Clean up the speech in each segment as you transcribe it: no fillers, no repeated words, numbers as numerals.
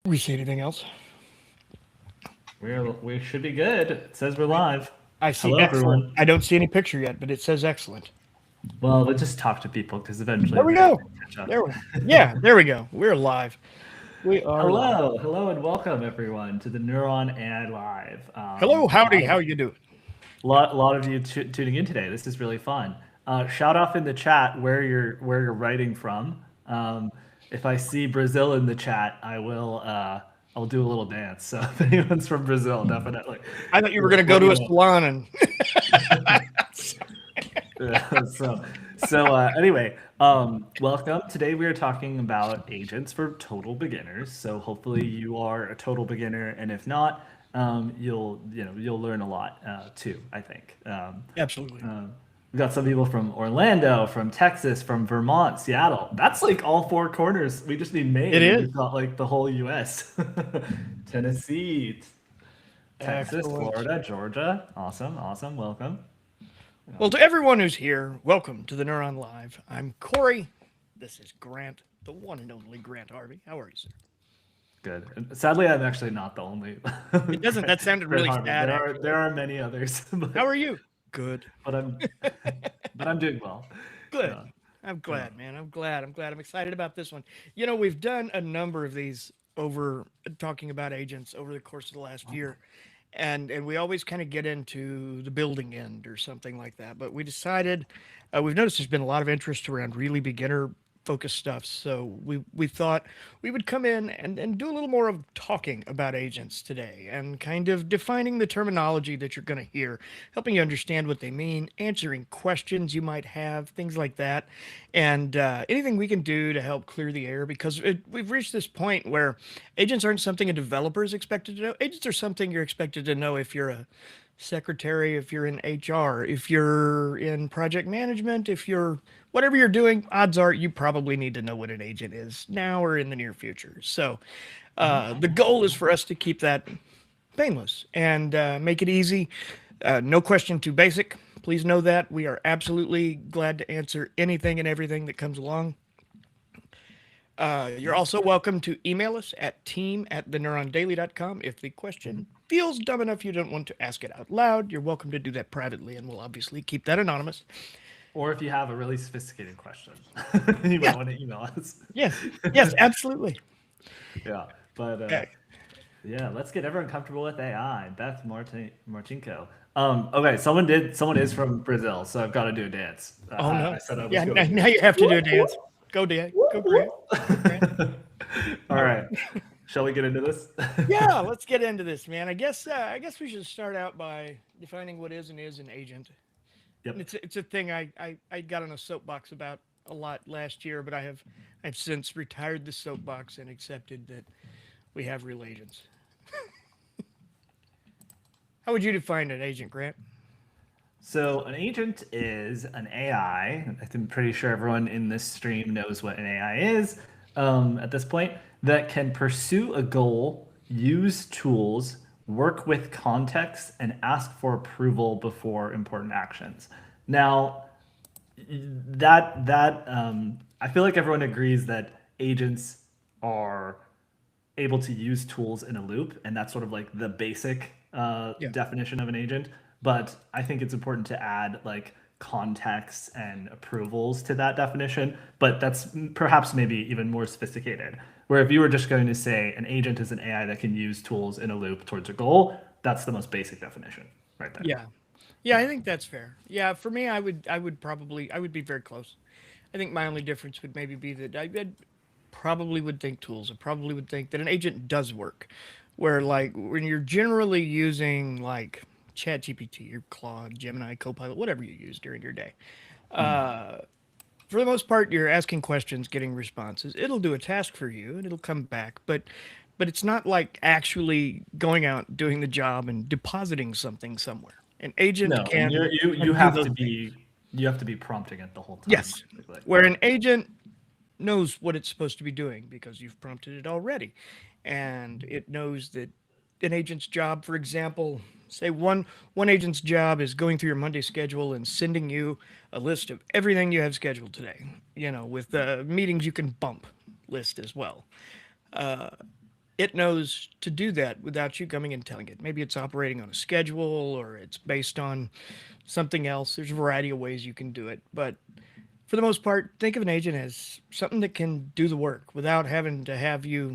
We see anything else? We should be good. It says we're live. I see Hello, excellent. everyone. I don't see any picture yet, but it says excellent. Well, let's just talk to people because eventually There we they go. catch up. There we. Yeah, there we go. We're live. We are live. Hello, and welcome everyone to the Neuron AI Live. Hello, howdy. How you doing? Lot of you tuning in today. This is really fun. Shout off in the chat where you're writing from. If I see Brazil in the chat, I'll do a little dance. So if anyone's from Brazil, definitely I thought you were going to go let me to a know. salon and. Anyway, welcome. Today we are talking about agents for total beginners. So hopefully you are a total beginner, and if not, you'll learn a lot too. I think. Absolutely. We've got some people from Orlando, from Texas, from Vermont, Seattle. That's like all four corners. We just need It Maine, and is. we've got like the whole U.S. Tennessee, Texas, Excellent. Florida, Georgia. Awesome, awesome. Welcome. Well, to everyone who's here, welcome to the Neuron Live. I'm Corey. This is Grant, the one and only Grant Harvey. How are you, sir? Good. And sadly, I'm actually not the only It doesn't. That sounded Grant really Harvey. sad, There actually. are many others, How are you? Good. but I'm but I'm doing well. Good. Yeah. I'm Yeah. glad, man. I'm glad. I'm glad. I'm excited about this one. You know, we've done a number of these over talking about agents over the course of the last year. And we always kind of get into the building end or something like that. But we decided we've noticed there's been a lot of interest around really beginner focused stuff. So we thought we would come in and do a little more of talking about agents today and kind of defining the terminology that you're going to hear, helping you understand what they mean, answering questions you might have, things like that, and anything we can do to help clear the air because we've reached this point where agents aren't something a developer is expected to know. Agents are something you're expected to know if you're a secretary, if you're in HR, if you're in project management, if you're whatever you're doing, odds are you probably need to know what an agent is now or in the near future. So Mhm. the goal is for us to keep that painless and make it easy. No question too basic. Please know that we are absolutely glad to answer anything and everything that comes along. You're also welcome to email us at team@theneurondaily.com if the question feels dumb enough you don't want to ask it out loud. You're welcome to do that privately, and we'll obviously keep that anonymous. Or if you have a really sophisticated question, you might Yeah. want to email us. Yes. Yes. Absolutely. Yeah. But Okay. yeah, let's get everyone comfortable with AI. Beth Martinko. Okay, someone is from Brazil, so I've got to do a dance. Oh I no. said I was Yeah. going Now you have to do a dance. Go, Dan. Go, Grant. Go, Grant. to. All All right. right. Shall we get into this? Yeah. Let's get into this, man. I guess we should start out by defining what is an agent. Yep. It's a thing I got on a soapbox about a lot last year, but I've since retired the soapbox and accepted that we have real agents. How would you define an agent, Grant? So an agent is an AI. I'm pretty sure everyone in this stream knows what an AI is at this point that can pursue a goal, use tools, work with context, and ask for approval before important actions. Now, I feel like everyone agrees that agents are able to use tools in a loop, and that's sort of like the basic Yeah. definition of an agent. But I think it's important to add like context and approvals to that definition. But that's perhaps maybe even more sophisticated. Where if you were just going to say an agent is an AI that can use tools in a loop towards a goal, that's the most basic definition right there. Yeah. Yeah, I Yeah. think that's fair. Yeah, for me, I would be very close. I think my only difference would maybe be that I'd probably would think tools. I probably would think that an agent does work, where like when you're generally using like ChatGPT or Claude, Gemini, Copilot, whatever you use during your day. For the most part, you're asking questions, getting responses. It'll do a task for you, and it'll come back, but it's not like actually going out doing the job and depositing something somewhere. An agent No, and can do those things. you have to be prompting it the whole time, Yes, basically. where an agent knows what it's supposed to be doing because you've prompted it already, and it knows that an agent's job, for example, say one agent's job is going through your Monday schedule and sending you a list of everything you have scheduled today. With the meetings you can bump list as well. it knows to do that without you coming and telling it. Maybe it's operating on a schedule or it's based on something else. There's a variety of ways you can do it. But for the most part, think of an agent as something that can do the work without having to have your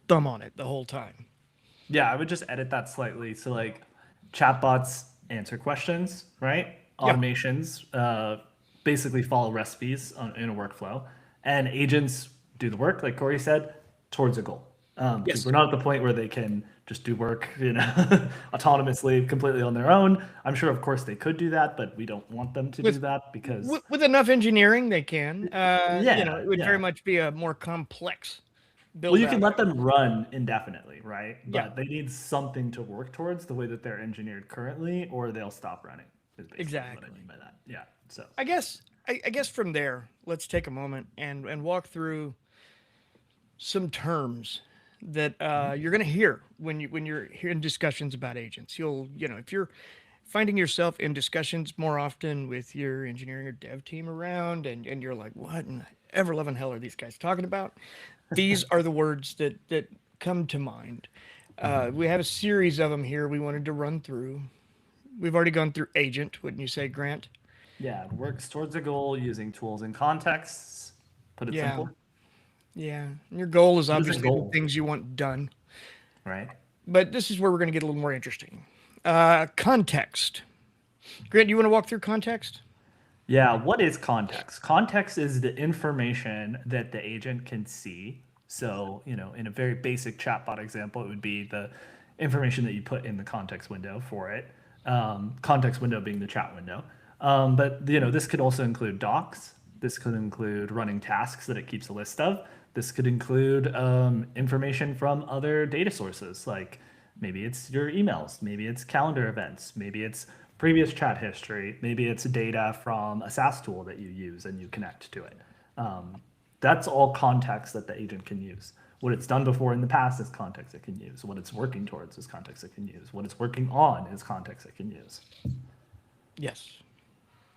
thumb on it the whole time. Yeah, I would just edit that slightly. So like chatbots answer questions, right? Yep. Automations basically follow recipes in a workflow, and agents do the work, like Corey said, towards a goal. Because Yes. we're not at the point where they can just do work, autonomously, completely on their own. I'm sure, of course, they could do that, but we don't want them to do With that because, with enough engineering, they can. yeah, It would very yeah. much be a more complex Well, build you can out. let them run indefinitely, right? Yeah, But they need something to work towards the way that they're engineered currently, or they'll stop running, is basically what I exactly. mean by that. Yeah. So, I guess from there, let's take a moment and walk through some terms that you're going to hear when you're hearing discussions about agents. If you're finding yourself in discussions more often with your engineering or dev team around, and you're like, what in the ever loving hell are these guys talking about? These are the words that come to mind. mhm. We have a series of them here we wanted to run through. We've already gone through agent, wouldn't you say, Grant? Yeah, it works towards a goal using tools and contexts. Put it Yeah, simple. yeah. And your goal is What is a obviously the goal, things you want done. right? But this is where we're going to get a little more interesting. Context. Grant, you want to walk through context? Yeah, what is context? Context is the information that the agent can see. So, in a very basic chatbot example, it would be the information that you put in the context window for it. Context window being the chat window. But, this could also include docs. This could include running tasks that it keeps a list of. This could include information from other data sources, like maybe it's your emails, maybe it's calendar events, maybe it's previous chat history, maybe it's data from a SaaS tool that you use and you connect to it. That's all context that the agent can use. What it's done before in the past is context it can use. What it's working towards is context it can use. What it's working on is context it can use. Yes.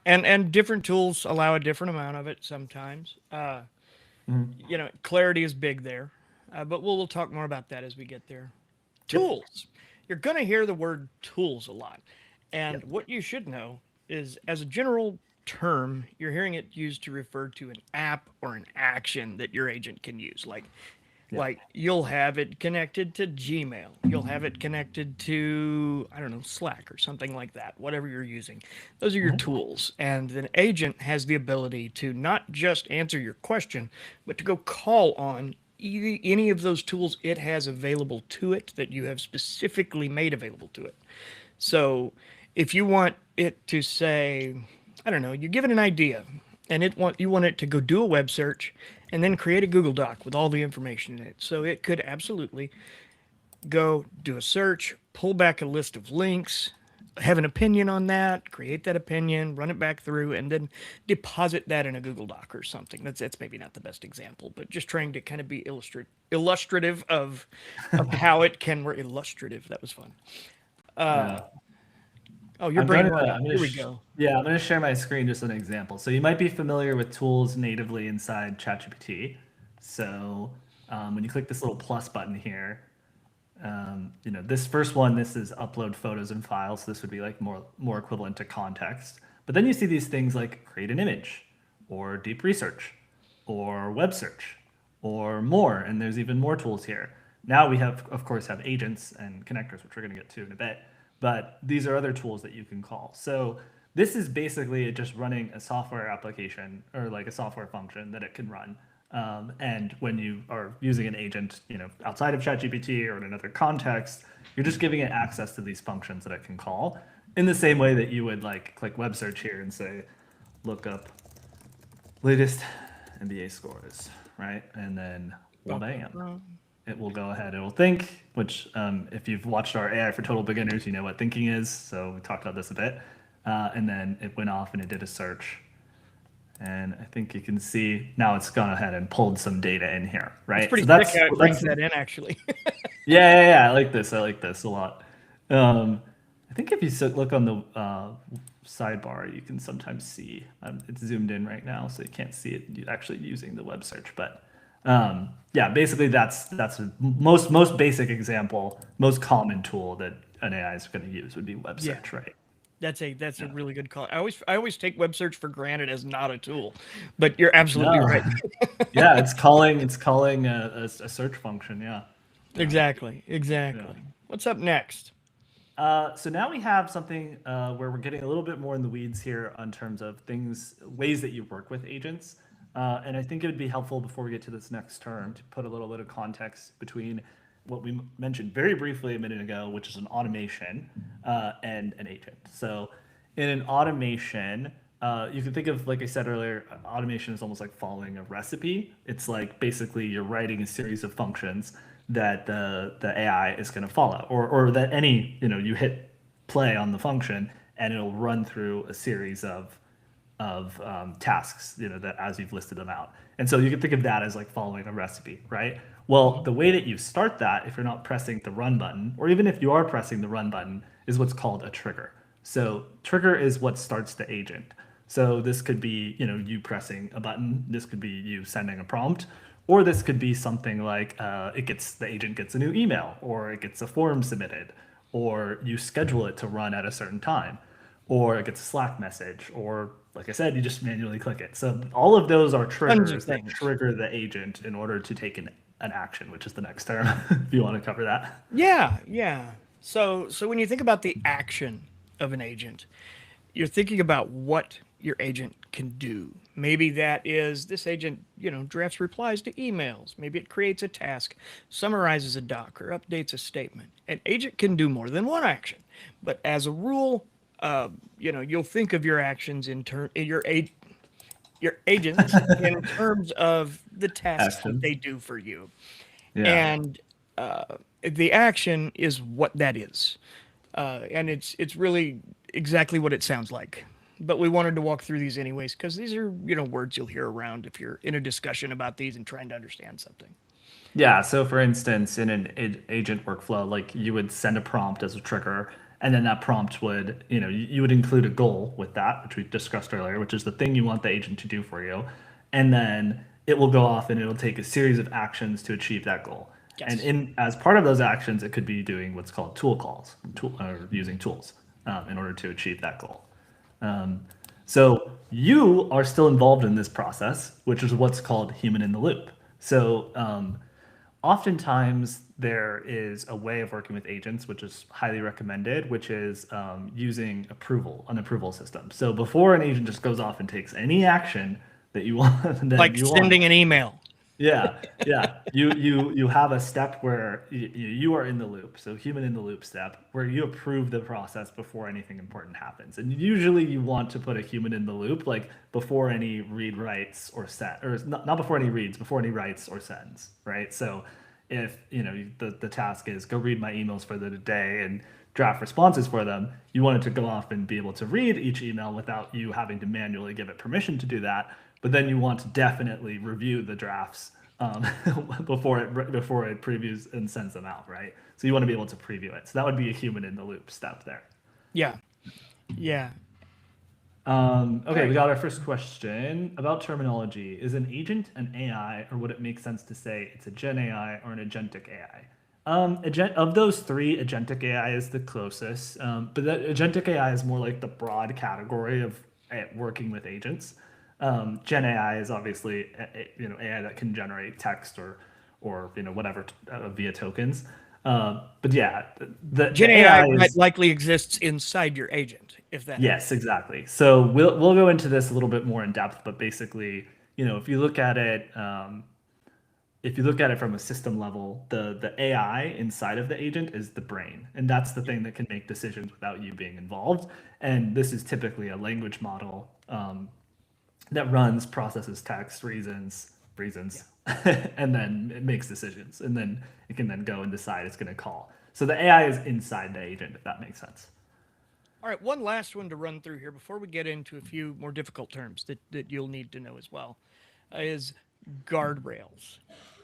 And different tools allow a different amount of it sometimes. Mhm. Clarity is big there, but we'll talk more about that as we get there. Yep. Tools. You're going to hear the word tools a lot. And Yep. what you should know is, as a general term, you're hearing it used to refer to an app or an action that your agent can use. Yep. Like you'll have it connected to Gmail, you'll have it connected to, I don't know, Slack or something like that, whatever you're using. Those are your Mhm. tools. And an agent has the ability to not just answer your question, but to go call on any of those tools it has available to it that you have specifically made available to it. So if you want it to say, I don't know, you give it an idea and you want it to go do a web search and then create a Google Doc with all the information in it. So it could absolutely go do a search, pull back a list of links, have an opinion on that, create that opinion, run it back through, and then deposit that in a Google Doc or something. That's maybe not the best example, but just trying to kind of be illustrative of how it can work. Illustrative. That was fun. Yeah. Oh, your I'm brain gonna, working. I'm gonna, Here we go. yeah, I'm gonna share my screen just an example. So you might be familiar with tools natively inside ChatGPT. So when you click this little plus button here, this first one, this is upload photos and files. This would be like more equivalent to context. But then you see these things like create an image, or deep research, or web search, or more. And there's even more tools here. Now we have, of course, have agents and connectors, which we're going to get to in a bit. But these are other tools that you can call. So this is basically just running a software application or like a software function that it can run. And when you are using an agent, outside of ChatGPT or in another context, you're just giving it access to these functions that it can call in the same way that you would like click web search here and say, look up latest NBA scores, right? And then Bum, bum, bam, bum. it will go ahead. It will think, which if you've watched our AI for total beginners, you know what thinking is. So we talked about this a bit. And then it went off and it did a search. And I think you can see now it's gone ahead and pulled some data in here, It's right? pretty So sick that's how it brings that's that in, actually. yeah. I like this. I like this a lot. I think if you look on the sidebar, you can sometimes see it's zoomed in right now, so you can't see it actually using the web search. But Yeah, basically that's a most basic example, most common tool that an AI is going to use would be web Yeah. search, right? That's a Yeah. really good call. I always take web search for granted as not a tool, but you're absolutely No. right. Yeah, it's calling a search function. Yeah. Yeah. Exactly. Yeah. Exactly. What's up next? So now we have something where we're getting a little bit more in the weeds here on terms of things, ways that you work with agents. And I think it would be helpful before we get to this next term to put a little bit of context between what we mentioned very briefly a minute ago, which is an automation and an agent. So in an automation, you can think of, like I said earlier, automation is almost like following a recipe. It's like basically you're writing a series of functions that the AI is going to follow, or that any, you hit play on the function and it'll run through a series of tasks, that as you've listed them out. And so you can think of that as like following a recipe, right? Well, Mhm. the way that you start that, if you're not pressing the run button, or even if you are pressing the run button, is what's called a trigger. So trigger is what starts the agent. So this could be, you pressing a button. This could be you sending a prompt, or this could be something like the agent gets a new email, or it gets a form submitted, or you schedule it to run at a certain time, or it gets a Slack message, or like I said, you just manually click it. So all of those are Tons of triggers that things. trigger the agent in order to take an action, which is the next term, if you want to cover that. Yeah, yeah. So when you think about the action of an agent, you're thinking about what your agent can do. Maybe that is this agent, drafts replies to emails. Maybe it creates a task, summarizes a doc, or updates a statement. An agent can do more than one action, but as a rule, you'll think of your actions your agents in terms of the tasks that Action. they do for you, Yeah. and the action is what that is, and it's really exactly what it sounds like. But we wanted to walk through these anyways because these are words you'll hear around if you're in a discussion about these and trying to understand something. Yeah. So, for instance, in an agent workflow, like you would send a prompt as a trigger, and then that prompt would, you would include a goal with that, which we discussed earlier, which is the thing you want the agent to do for you. And then it will go off and it'll take a series of actions to achieve that goal. And Yes. in as part of those actions, it could be doing what's called tool calls, or using tools in order to achieve that goal. Um, so you are still involved in this process, which is what's called human in the loop. So oftentimes there is a way of working with agents, which is highly recommended, which is using an approval system. So before an agent just goes off and takes any action that you want, that Like you want, sending an email. yeah, yeah. You have a step where you are in the loop. So human in the loop step where you approve the process before anything important happens. And usually you want to put a human in the loop, like before any read writes or set, or not before any reads, before any writes or sends, right? So if the task is go read my emails for the day and draft responses for them, you want it to go off and be able to read each email without you having to manually give it permission to do that. But then you want to definitely review the drafts um, before it previews and sends them out, right? So you want to be able to preview it. So that would be a human in the loop step there. Yeah. Yeah. All Okay, we right. got our first question about terminology. Is an agent an AI, or would it make sense to say it's a Gen AI or an agentic AI? Of those three, agentic AI is the closest, but that agentic AI is more like the broad category of working with agents. Gen AI is obviously AI that can generate text or whatever via tokens. But yeah, Gen the AI AI might is. likely exists inside your agent, if that helps. Yes, exactly. So we'll go into this a little bit more in depth, but basically, if you look at it, from a system level, the AI inside of the agent is the brain, and that's the Yeah. thing that can make decisions without you being involved. And this is typically a language model that runs, processes text, reasons, Yeah. and then it makes decisions, and then it can then go and decide it's going to call. So the AI is inside the agent, if that makes sense. All right, one last one to run through here before we get into a few more difficult terms that you'll need to know as well is guardrails.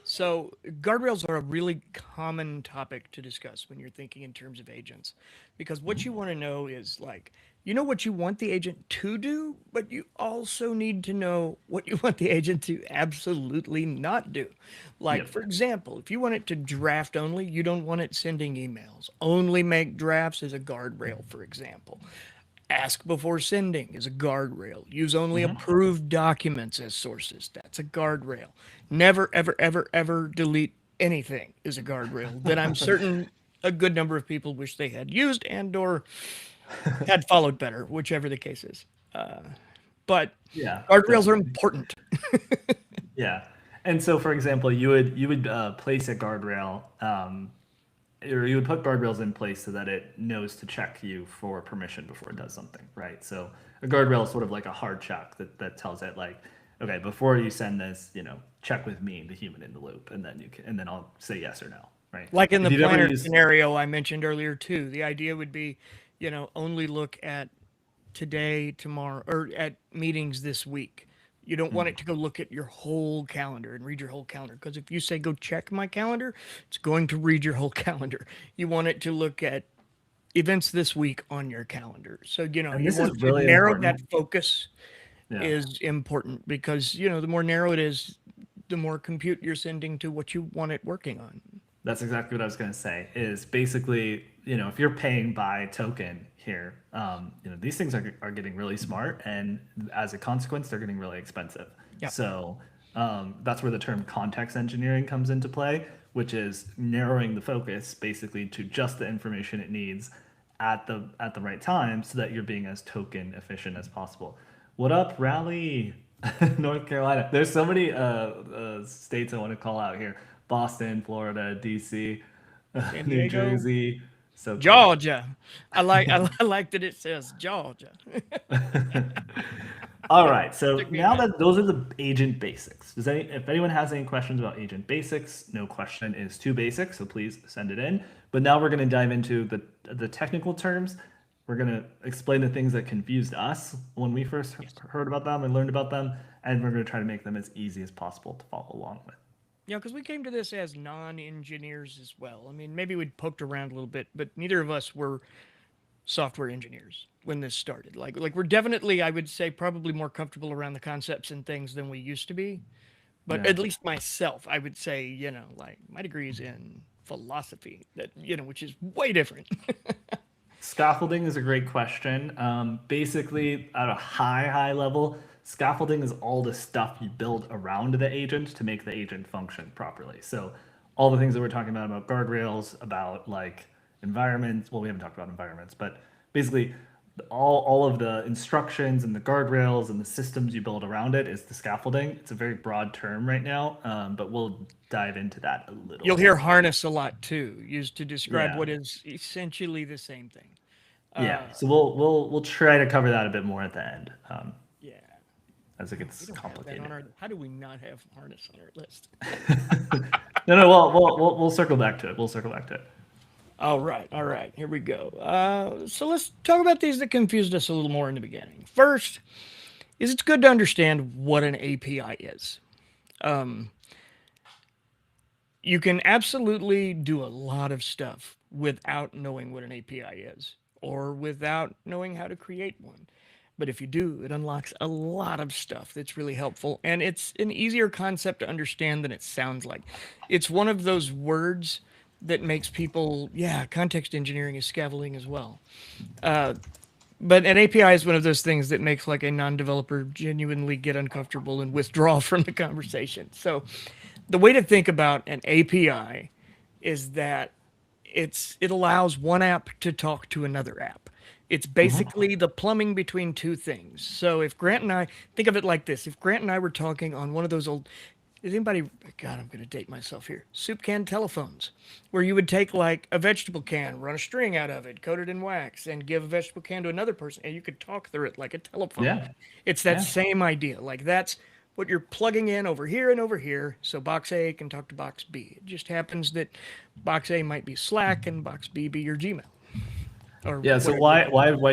So, guardrails are a really common topic to discuss when you're thinking in terms of agents because what you want to know is like You know what you want the agent to do, but you also need to know what you want the agent to absolutely not do. Like, Yep. for example, if you want it to draft only, you don't want it sending emails. Only make drafts is a guardrail, for example. Ask before sending is a guardrail. Use only Hmm. approved documents as sources. That's a guardrail. Never, ever, ever, ever delete anything is a guardrail that I'm certain a good number of people wish they had used and or had followed better, whichever the case is. But Yeah, guardrails are definitely. important. Yeah. And so, for example, you would place a guardrail, or you would put guardrails in place so that it knows to check you for permission before it does something, right? So a guardrail is sort of like a hard check that tells it like, okay, before you send this, check with me, the human in the loop, and then and then I'll say yes or no, right? Like in If the you've ever planner used, scenario I mentioned earlier too, the idea would be, only look at today, tomorrow, or at meetings this week. You don't want mm, it to go look at your whole calendar and read your whole calendar. Because if you say go check my calendar, it's going to read your whole calendar. You want it to look at events this week on your calendar. So, and you this is want to really narrow that important. focus Yeah. is important because, the more narrow it is, the more compute you're sending to what you want it working on. That's exactly what I was going to say. Is basically, if you're paying by token here, these things are getting really smart, and as a consequence, they're getting really expensive. Yeah. So that's where the term context engineering comes into play, which is narrowing the focus basically to just the information it needs at the right time, so that you're being as token efficient as possible. What up, Raleigh? North Carolina. There's so many states I want to call out here: Boston, Florida, DC, San New Diego, Jersey. So cool. Georgia. I like that it says Georgia. All right. So Took me a now minute. that those are the agent basics. If anyone has any questions about agent basics, no question is too basic, so please send it in. But now we're going to dive into the technical terms. We're going to explain the things that confused us when we first Yes. heard about them and learned about them, and we're going to try to make them as easy as possible to follow along with. Because we came to this as non-engineers as well. I mean, maybe we'd poked around a little bit, but neither of us were software engineers when this started. Like we're definitely, I would say, probably more comfortable around the concepts and things than we used to be. But Yeah. at least myself, I would say, like my degree is in philosophy, that which is way different. Scaffolding is a great question. Basically, at a high level, scaffolding is all the stuff you build around the agent to make the agent function properly. So, all the things that we're talking about guardrails, about like environments. Well, we haven't talked about environments, but basically, all of the instructions and the guardrails and the systems you build around it is the scaffolding. It's a very broad term right now, but we'll dive into that a little You'll hear more. harness a lot too, used to describe Yeah. what is essentially the same thing. Yeah, Uh, so we'll try to cover that a bit more at the end, yeah, as it we gets don't have that on complicated. our. How do we not have harness on our list? No, we'll circle back to it. We'll circle back to it. All right, here we go. So let's talk about these that confused us a little more in the beginning. First, is it's good to understand what an API is. Um, you can absolutely do a lot of stuff without knowing what an API is or without knowing how to create one. But if you do, it unlocks a lot of stuff that's really helpful. And it's an easier concept to understand than it sounds like. It's one of those words that makes people, yeah, context engineering is scaffolding as well. But an API is one of those things that makes like a non-developer genuinely get uncomfortable and withdraw from the conversation. So the way to think about an API is that it allows one app to talk to another app. It's Hmm. basically the plumbing between two things. So if Grant and I think of it like this, if Grant and I were talking on one of those old, is anybody, God, I'm going to date myself here, soup can telephones, where you would take like a vegetable can, run a string out of it, coat it in wax, and give a vegetable can to another person, and you could talk through it like a telephone. Yeah, It's that yeah, same idea. Like that's what you're plugging in over here and over here, so box A can talk to box B. It just happens that box A might be Slack and box B be your Gmail or yeah. So whatever. why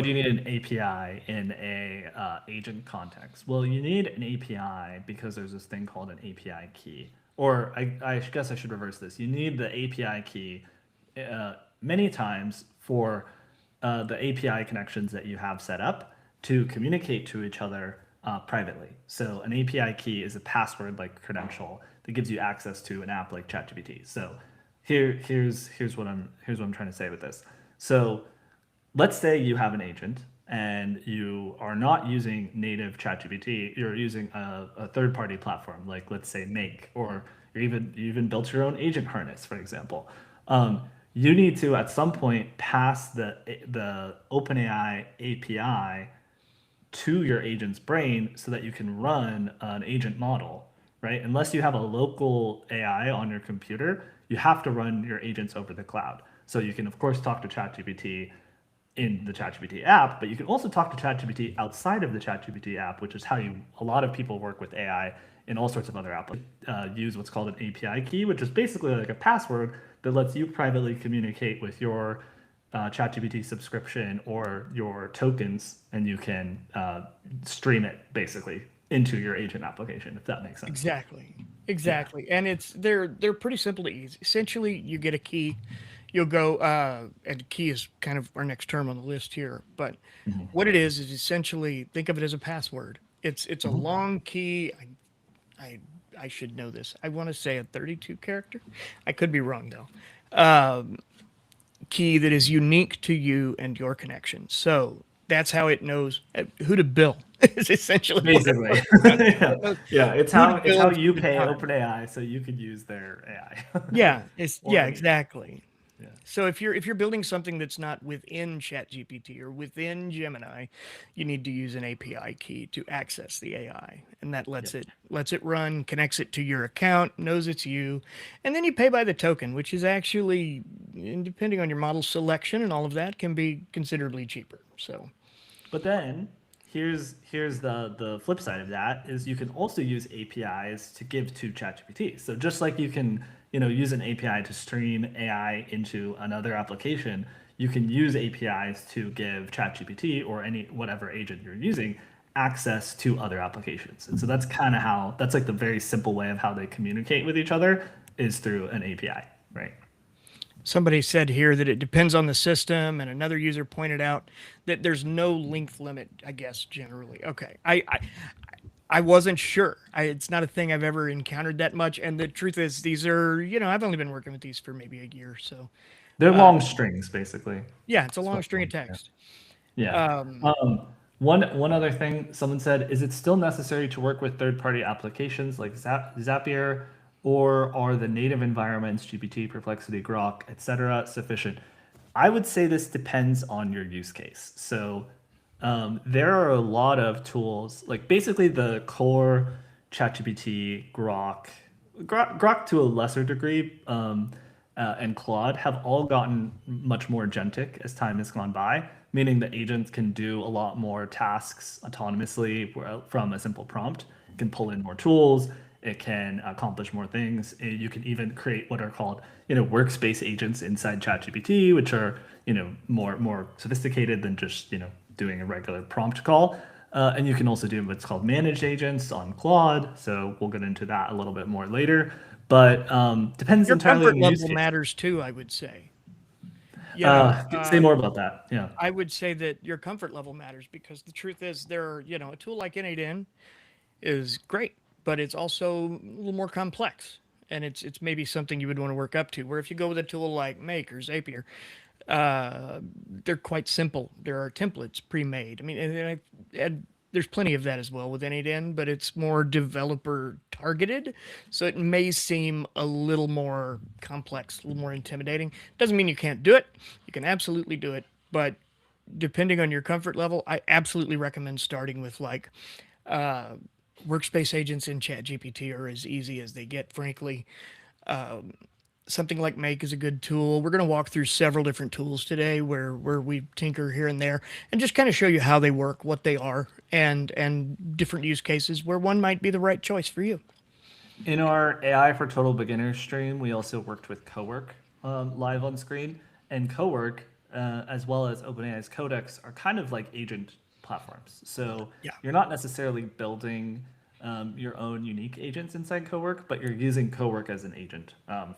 do you need an API in a agent context? Well, you need an API because there's this thing called an API key. Or I guess I should reverse this. You need the API key many times for the API connections that you have set up to communicate to each other privately. So an API key is a password-like credential that gives you access to an app like ChatGPT. So here's what I'm trying to say with this. So let's say you have an agent and you are not using native ChatGPT, you're using a third-party platform like let's say Make, or you even built your own agent harness, for example. You need to at some point pass the OpenAI API to your agent's brain so that you can run an agent model, right? Unless you have a local AI on your computer, you have to run your agents over the cloud. So you can, of course, talk to ChatGPT in the ChatGPT app, but you can also talk to ChatGPT outside of the ChatGPT app, which is how a lot of people work with AI in all sorts of other apps. Use what's called an API key, which is basically like a password that lets you privately communicate with your ChatGPT subscription or your tokens, and you can stream it basically into your agent application, if that makes sense. Exactly. Yeah. Exactly. And they're pretty simple to use. Essentially, you get a key. You'll go and key is kind of our next term on the list here, but what it is essentially think of it as a password. It's a long key. I I should know this. I want to say a 32 character. I could be wrong though. Key that is unique to you and your connection. So that's how it knows who to bill. Is essentially what it Basically, boils down to. yeah, It knows yeah. who to It's bill how for you the pay time. OpenAI so you could use their AI Yeah, or yeah, any. exactly. Yeah, So if you're building something that's not within ChatGPT or within Gemini, you need to use an API key to access the AI, and that yep, lets it run, connects it to your account, knows it's you, and then you pay by the token, which is actually, depending on your model selection and all of that, can be considerably cheaper. So but then here's the flip side of that is you can also use APIs to give to ChatGPT. So just like you can use an API to stream AI into another application, you can use APIs to give ChatGPT or any whatever agent you're using access to other applications. And so that's like the very simple way of how they communicate with each other is through an API, right? somebody said here that it depends on the system, and another user pointed out that there's no length limit, I guess, generally. Okay. I wasn't sure. It's not a thing I've ever encountered that much. And the truth is, these are, I've only been working with these for maybe a year. So, They're long strings, basically. yeah, it's a That's long what, string of yeah. text. Yeah. One other thing someone said is it still necessary to work with third-party applications like Zapier, or are the native environments GPT, Perplexity, Grok, etc. sufficient? I would say this depends on your use case. So there are a lot of tools, like basically the core ChatGPT, Grok to a lesser degree, and Claude have all gotten much more agentic as time has gone by, meaning that agents can do a lot more tasks autonomously from a simple prompt. It can pull in more tools. It can accomplish more things. You can even create what are called, workspace agents inside ChatGPT, which are, more sophisticated than just, doing a regular prompt call. And you can also do what's called managed agents on Claude. So we'll get into that a little bit more later. But depends Your entirely on comfort your use level case. matters too, I would say. You know, Say more about that. Yeah. I would say that your comfort level matters because the truth is, a tool like N8N is great, but it's also a little more complex. And it's maybe something you would want to work up to. Where if you go with a tool like Make or Zapier, they're quite simple. There are templates pre-made. I mean, and there's plenty of that as well with N8N, but it's more developer targeted, so it may seem a little more complex, a little more intimidating. Doesn't mean you can't do it. You can absolutely do it, but depending on your comfort level, I absolutely recommend starting with like workspace agents in ChatGPT are as easy as they get, frankly. Something like Make is a good tool. We're going to walk through several different tools today where we tinker here and there and just kind of show you how they work, what they are, and different use cases where one might be the right choice for you. In our AI for Total Beginners stream, we also worked with Cowork live on screen. And Cowork, as well as OpenAI's Codex, are kind of like agent platforms. So Yeah. you're not necessarily building your own unique agents inside Cowork, but you're using Cowork as an agent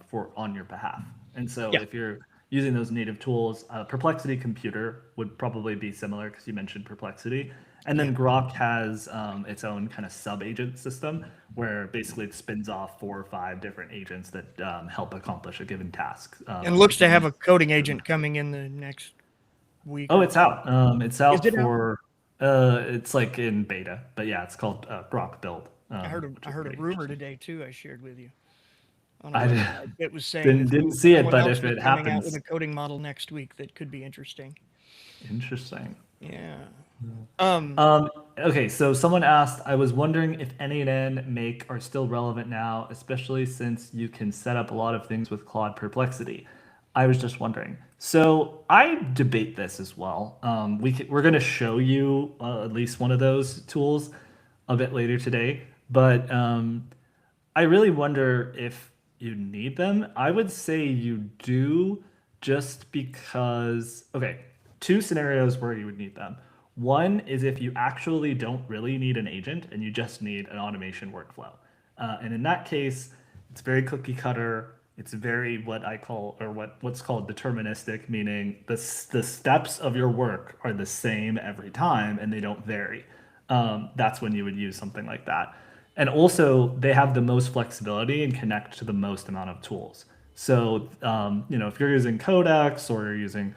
for on your behalf. And so Yeah. if you're using those native tools. Perplexity Computer would probably be similar because you mentioned Perplexity. And Yeah. then Grok has its own kind of sub-agent system where basically it spins off 4 or 5 different agents that help accomplish a given task. And looks to have a coding agent coming in the next week Oh, or it's two. out. It's Is out it out? for it's like in beta, but yeah, it's called Grok Build, I which is heard a pretty rumor interesting. today too. I shared with you on a I website that was saying that didn't see it, someone but else if was it coming out with happens, a coding model next week that could be interesting. interesting. Yeah. Um. Okay, so someone asked, I was wondering if N and N make are still relevant now, especially since you can set up a lot of things with Claude Perplexity. I was just wondering. So I debate this as well. We're going to show you at least one of those tools a bit later today, but I really wonder if you need them. I would say you do just because, okay, 2 scenarios where you would need them. One is if you actually don't really need an agent and you just need an automation workflow. And in that case, it's very cookie cutter. It's very what I call, or what's called deterministic, meaning the steps of your work are the same every time and they don't vary. That's when you would use something like that. And also, they have the most flexibility and connect to the most amount of tools. So, if you're using Codex or you're using,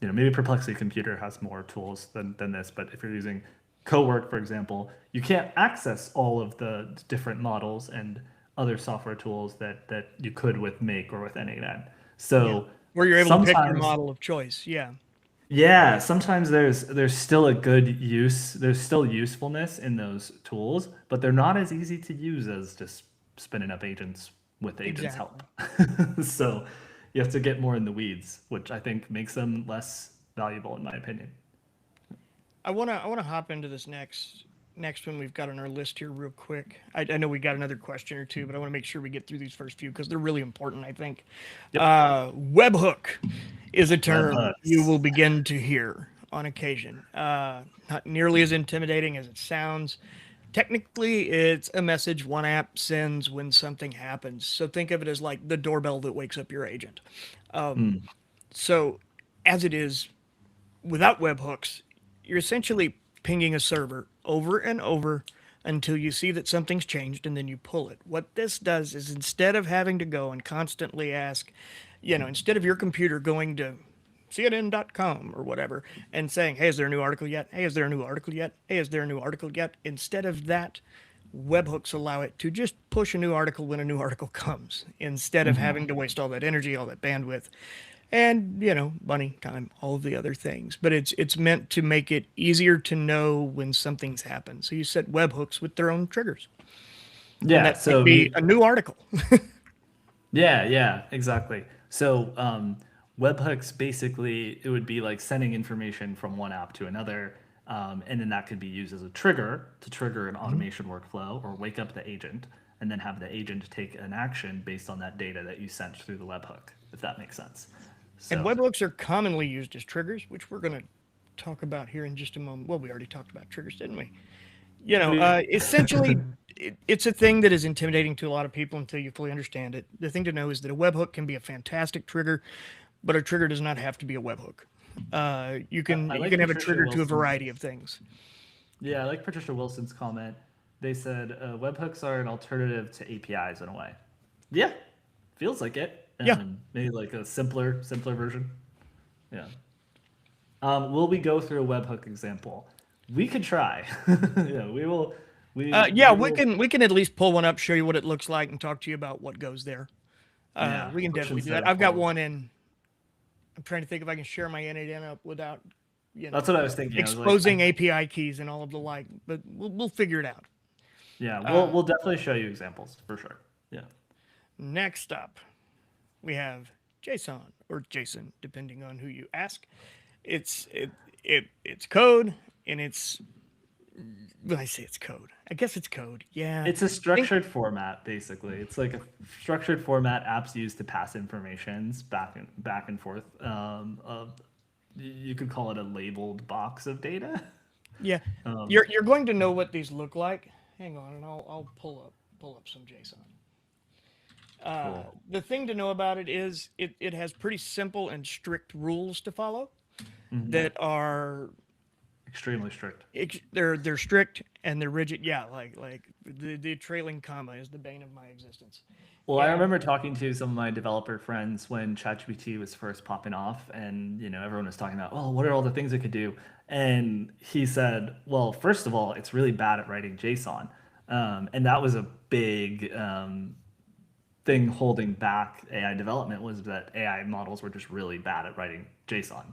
maybe Perplexity Computer has more tools than this, but if you're using Cowork, for example, you can't access all of the different models and other software tools that you could with Make or with N8N. Yeah. So Where you're able to pick your sometimes model of choice. Yeah. yeah, sometimes there's still a good use, there's still usefulness in those tools, but they're not as easy to use as just spinning up agents with agents help. Exactly. So you have to get more in the weeds, which I think makes them less valuable in my opinion. I wanna hop into this next one we've got on our list here real quick. I know we got another question or two, but I want to make sure we get through these first few because they're really important. I think Yep. webhook is a term you Webhooks. will begin to hear on occasion. Not nearly as intimidating as it sounds. Technically, it's a message one app sends when something happens. So think of it as like the doorbell that wakes up your agent. Hmm. So, as it is, without webhooks, you're essentially pinging a server over and over until you see that something's changed and then you pull it. What this does is instead of having to go and constantly ask, instead of your computer going to CNN.com or whatever and saying, hey, is there a new article yet? Hey, is there a new article yet? Hey, is there a new article yet? Instead of that, webhooks allow it to just push a new article when a new article comes instead of Mhm. having to waste all that energy, all that bandwidth, and money, time, all of the other things. But it's meant to make it easier to know when something's happened. So you set webhooks with their own triggers, and Yeah, that might so be a new article. yeah, exactly. So webhooks basically it would be like sending information from one app to another, and then that could be used as a trigger to trigger an automation workflow or wake up the agent, and then have the agent take an action based on that data that you sent through the webhook, if that makes sense. And So webhooks are commonly used as triggers, which we're going to talk about here in just a moment. Well, we already talked about triggers, didn't we? we Essentially, it's a thing that is intimidating to a lot of people until you fully understand it. The thing to know is that a webhook can be a fantastic trigger, but a trigger does not have to be a webhook. You can I you like can have a Patricia trigger to a Wilson's variety of things. yeah, I like Patricia Wilson's comment. They said webhooks are an alternative to APIs in a way. Yeah, feels like it. Yeah. Maybe like a simpler version. Yeah. Will we go through a webhook example? We could try. Yeah, we will. Yeah, We we will. can at least pull one up, show you what it looks like, and talk to you about what goes there. Yeah, We can push definitely do instead that. of I've got pull. one in. I'm trying to think if I can share my N8N up without, you That's know, what I was thinking. I was like, exposing API keys and all of the like. But we'll figure it out. yeah, Uh, we'll definitely show you examples for sure. Yeah. Next up, we have JSON or JSON, depending on who you ask. It's it's code, and it's when I say it's code, I guess it's code. Yeah, It's a think structured format, basically. It's like a structured format apps use to pass informations back and forth. You could call it a labeled box of data. yeah, Um, you're going to know what these look like. Hang on, and I'll pull up some JSON. Cool. The thing to know about it is it has pretty simple and strict rules to follow Hmm. that are Extremely strict. they're strict and they're rigid. Yeah, like the trailing comma is the bane of my existence. Well, I And remember talking to some of my developer friends when ChatGPT was first popping off, and everyone was talking about, well, what are all the things it could do? And he said, well, first of all, it's really bad at writing JSON, and that was a big thing holding back AI development was that AI models were just really bad at writing JSON,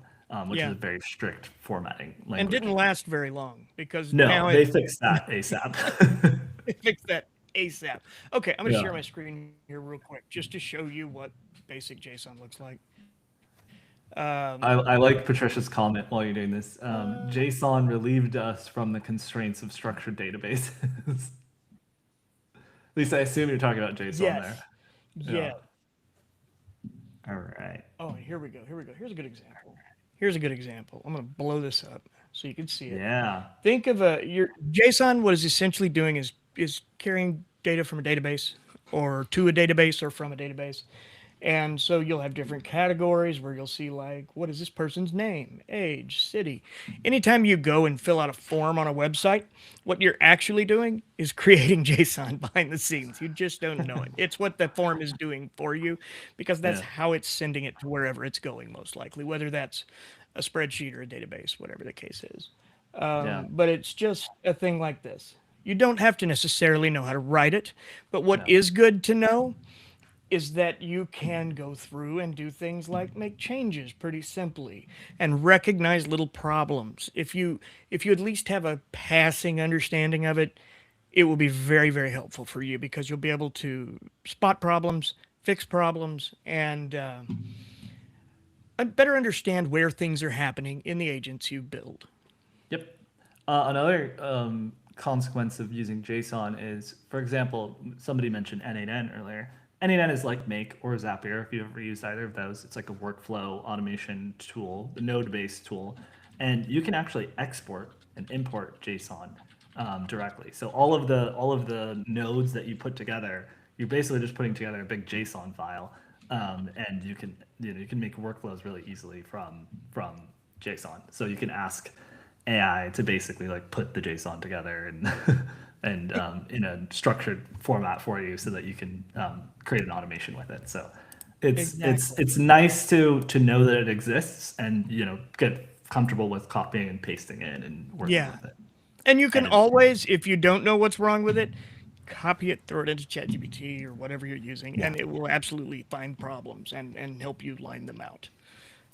which is yeah, a very strict formatting and didn't language. last very long because No, now they it's fixed that ASAP. fix that ASAP. Okay, I'm gonna share Yeah. my screen here real quick just to show you what basic JSON looks like. I like Patricia's comment while you're doing this. Uh, JSON relieved us from the constraints of structured databases. At least I assume you're talking about JSON yes, there. Yeah. yeah. All right. Oh, here we go. Here we go. Here's a good example. Here's a good example. I'm gonna blow this up so you can see it. Yeah. Think of a your JSON. What is essentially doing is carrying data from a database or to a database or from a database. And so you'll have different categories where you'll see like what is this person's name, age, city. Anytime you go and fill out a form on a website, what you're actually doing is creating JSON behind the scenes. You just don't know it. It's what the form is doing for you because that's Yeah. how it's sending it to wherever it's going most likely, whether that's a spreadsheet or a database, whatever the case is. Yeah. But it's just a thing like this. You don't have to necessarily know how to write it, but what No. is good to know is that you can go through and do things like make changes pretty simply and recognize little problems. If you at least have a passing understanding of it, it will be very very helpful for you because you'll be able to spot problems, fix problems, and better understand where things are happening in the agents you build. Yep. Another consequence of using JSON is, for example, somebody mentioned N8N earlier. N8N is like Make or Zapier. If you've ever used either of those, it's like a workflow automation tool, the node-based tool, and you can actually export and import JSON directly. So all of the nodes that you put together, you're basically just putting together a big JSON file, and you can make workflows really easily from JSON. So you can ask AI to basically like put the JSON together and and in a structured format for you, so that you can create an automation with it. So it's it's Exactly. it's nice to know that it exists, and get comfortable with copying and pasting it and working Yeah. with it. And you can And always, if you don't know what's wrong with it, copy it, throw it into ChatGPT or whatever you're using, yeah, and it will absolutely find problems and help you line them out.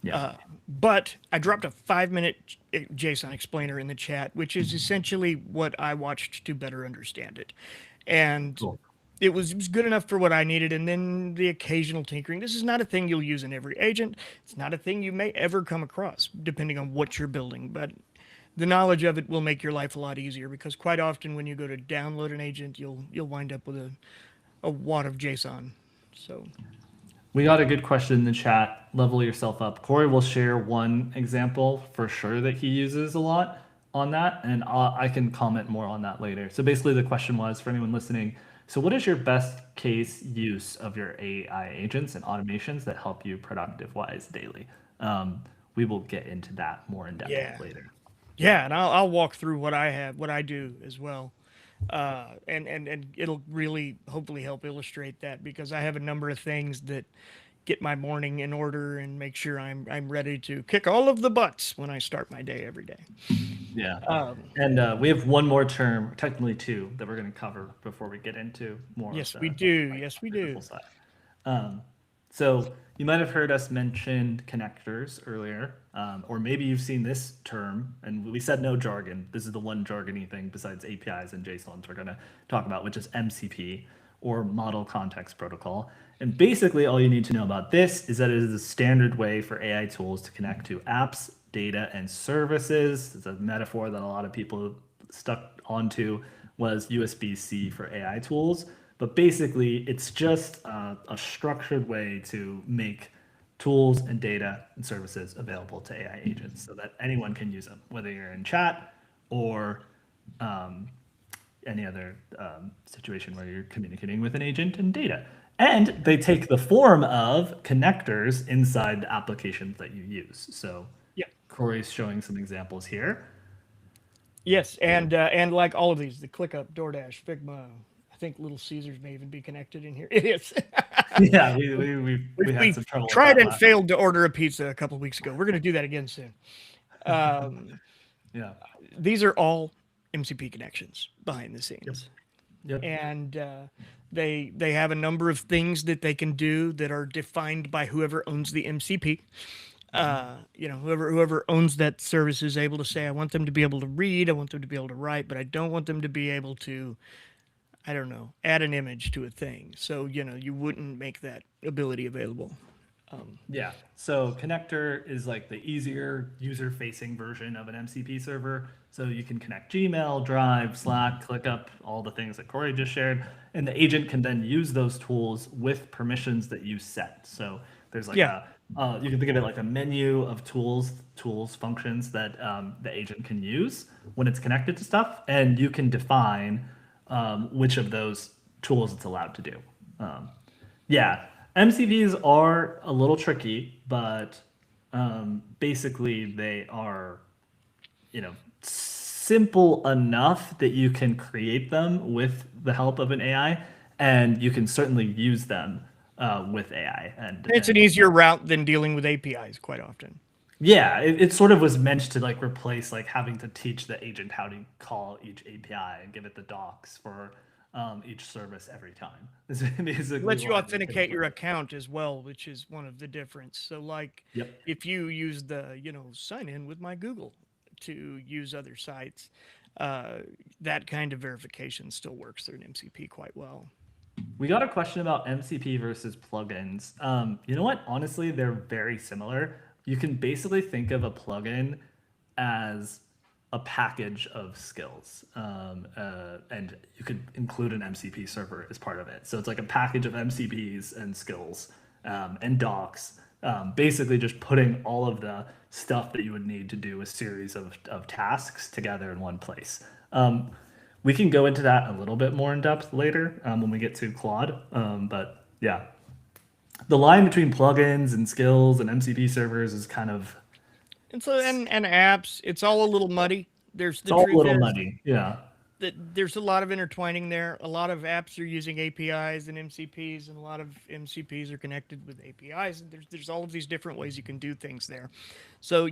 yeah, But I dropped a 5 minute JSON explainer in the chat, which is essentially what I watched to better understand it. And cool. it was good enough for what I needed. And then the occasional tinkering. This is not a thing you'll use in every agent. It's not a thing you may ever come across, depending on what you're building. But the knowledge of it will make your life a lot easier because quite often when you go to download an agent, you'll wind up with a wad of JSON. So We got a good question in the chat. Level yourself up. Corey will share one example for sure that he uses a lot on that, and I can comment more on that later. So basically, the question was for anyone listening. So, what is your best case use of your AI agents and automations that help you productive wise daily? We will get into that more in depth yeah, later. yeah, and I'll walk through what I have, what I do as well, and it'll really hopefully help illustrate that because I have a number of things that get my morning in order and make sure I'm ready to kick all of the butts when I start my day every day. Yeah. And we have one more term, technically two, that we're going to cover before we get into more of Yes, we the do. like Yes, we technical do. side. Um, so you might have heard us mention connectors earlier, or maybe you've seen this term, and we said no jargon. This is the one jargony thing besides APIs and JSONs we're going to talk about, which is MCP, or Model Context Protocol. And basically, all you need to know about this is that it is a standard way for AI tools to connect to apps, data, and services. It's a metaphor that a lot of people stuck onto was USB-C for AI tools. But basically, it's just a structured way to make tools and data and services available to AI agents so that anyone can use them, whether you're in chat or um, any other situation where you're communicating with an agent and data. And they take the form of connectors inside the applications that you use. So Yeah. Corey's showing some examples here. Yes, and like all of these, the ClickUp, DoorDash, Figma. I think Little Caesars may even be connected in here. It is. Yeah, we, we had we some trouble with tried that and last. failed to order a pizza a couple of weeks ago. We're going to do that again soon. Um, Yeah. these are all MCP connections behind the Yep. scenes, Yep. and they have a number of things that they can do that are defined by whoever owns the MCP. Whoever owns that service is able to say, I want them to be able to read, I want them to be able to write, but I don't want them to be able to, I don't know, add an image to a thing. So you wouldn't make that ability available. Yeah. So connector is like the easier user-facing version of an MCP server. So you can connect Gmail, Drive, Slack, ClickUp, all the things that Corey just shared, and the agent can then use those tools with permissions that you set. So there's like Yeah, a you can think of it like a menu of tools functions that the agent can use when it's connected to stuff, and you can define which of those tools it's allowed to do. Yeah, MCPs are a little tricky, but basically they are, simple enough that you can create them with the help of an AI, and you can certainly use them with AI. it's an easier route than dealing with APIs quite often. Yeah, it sort of was meant to like replace like having to teach the agent how to call each API and give it the docs for each service every time. Is basically Lets you why they came up authenticate with your it. account as well, which is one of the difference. So like Yep. if you use the, sign in with my Google to use other sites, uh, that kind of verification still works through an MCP quite well. We got a question about MCP versus plugins. You know what? Honestly, they're very similar. You can basically think of a plugin as a package of skills, and you could include an MCP server as part of it. So it's like a package of MCPs and skills and docs, basically just putting all of the stuff that you would need to do a series of tasks together in one place. We can go into that a little bit more in depth later when we get to Claude. But yeah, the line between plugins and skills and MCP servers is kind of And so and apps, it's all a little muddy. There's it's the all a truth little is muddy. Yeah. that there's a lot of intertwining there. A lot of apps are using APIs and MCPs, and a lot of MCPs are connected with APIs. And there's all of these different ways you can do things there. So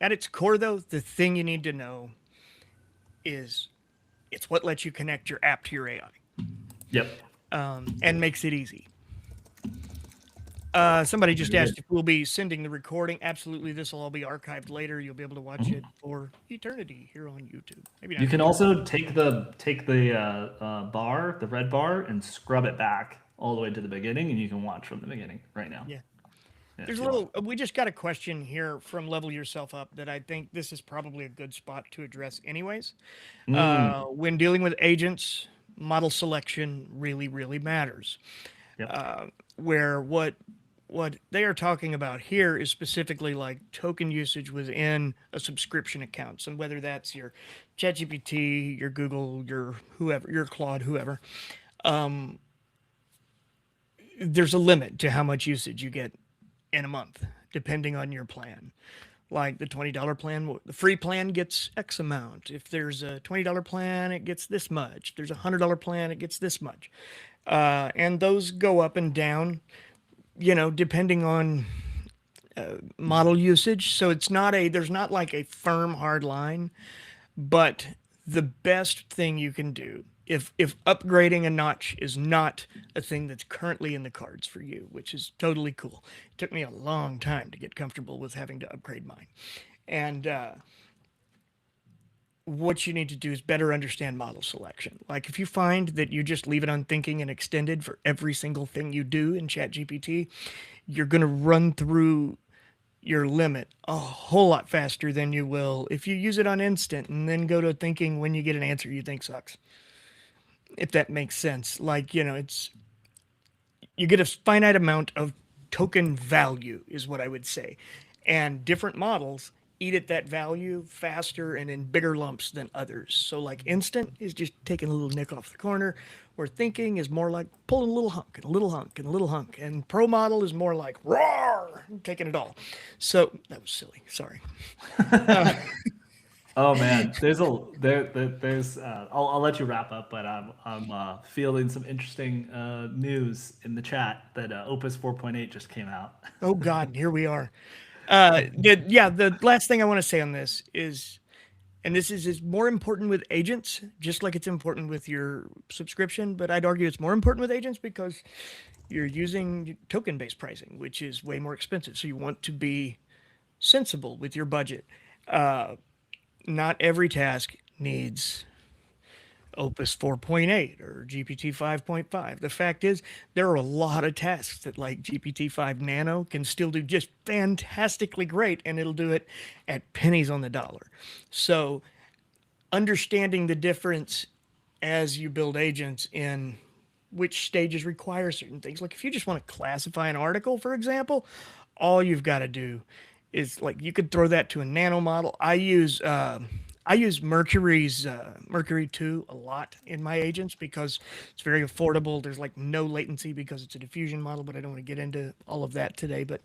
at its core, though, the thing you need to know is it's what lets you connect your app to your AI, Yep. and makes it easy. Somebody just Very asked good. if we'll be sending the recording. Absolutely, this will all be archived later. You'll be able to watch it Mhm. for eternity here on YouTube. Maybe You not can eternity. also take the bar, the red bar, and scrub it back all the way to the beginning, and you can watch from the beginning right now. Yeah. Yeah, There's if a you want. little. We just got a question here from Level Yourself Up that I think this is probably a good spot to address, anyways. Mm, When dealing with agents, model selection really, really matters. yep. Where what they are talking about here is specifically like token usage within a subscription account. So whether that's your ChatGPT, your Google, your whoever, your Claude, whoever, there's a limit to how much usage you get in a month, depending on your plan. Like the $20 plan, the free plan gets X amount. If there's a $20 plan, it gets this much. There's a $100 plan, it gets this much. And those go up and down, depending on model usage. So there's not like a firm hard line, but the best thing you can do if upgrading a notch is not a thing that's currently in the cards for you, which is totally cool. It took me a long time to get comfortable with having to upgrade mine. And what you need to do is better understand model selection. Like if you find that you just leave it on thinking and extended for every single thing you do in ChatGPT, you're going to run through your limit a whole lot faster than you will if you use it on instant and then go to thinking when you get an answer you think sucks. If that makes sense. Like, it's you get a finite amount of token value is what I would say. And different models eat at that value faster and in bigger lumps than others. So like instant is just taking a little nick off the corner, where thinking is more like pulling a little hunk and a little hunk and a little hunk, and pro model is more like roar, taking it all. So that was silly. Sorry. Oh man, there's I'll let you wrap up, but I'm fielding some interesting news in the chat that Opus 4.8 just came out. Oh God, here we are. The last thing I want to say on this is, and this is more important with agents, just like it's important with your subscription, but I'd argue it's more important with agents because you're using token based pricing, which is way more expensive. So you want to be sensible with your budget. Not every task needs Opus 4.8 or GPT 5.5. The fact is, there are a lot of tasks that, like GPT 5 Nano, can still do just fantastically great, and it'll do it at pennies on the dollar. So, understanding the difference as you build agents in which stages require certain things. Like if you just want to classify an article, for example, all you've got to do is like you could throw that to a nano model. I use Mercury's Mercury 2 a lot in my agents because it's very affordable. There's like no latency because it's a diffusion model, but I don't want to get into all of that today. But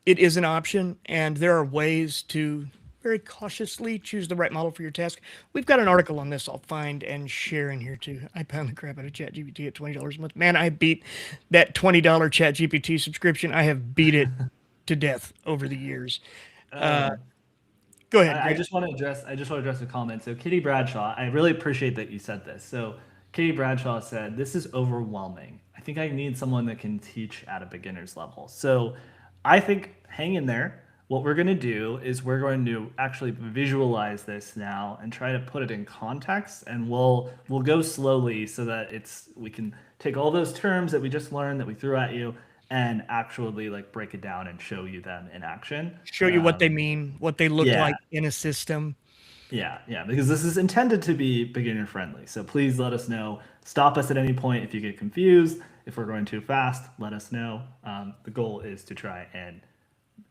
it is an option, and there are ways to very cautiously choose the right model for your task. We've got an article on this I'll find and share in here too. I pound the crap out of ChatGPT at $20 a month. Man, I beat that $20 ChatGPT subscription. I have beat it to death over the years. Uh, Um, Go ahead, I Grant. just want to address. I just want to address a comment. So Kitty Bradshaw, I really appreciate that you said this. So Kitty Bradshaw said, "This is overwhelming. I think I need someone that can teach at a beginner's level." So I think hang in there. What we're going to do is we're going to actually visualize this now and try to put it in context, and we'll go slowly so that we can take all those terms that we just learned that we threw at you and actually like break it down and show you them in action. Show you what they mean, what they look Yeah, like in a system. yeah, because this is intended to be beginner friendly. So please let us know. Stop us at any point if you get confused. If we're going too fast, let us know. The goal is to try and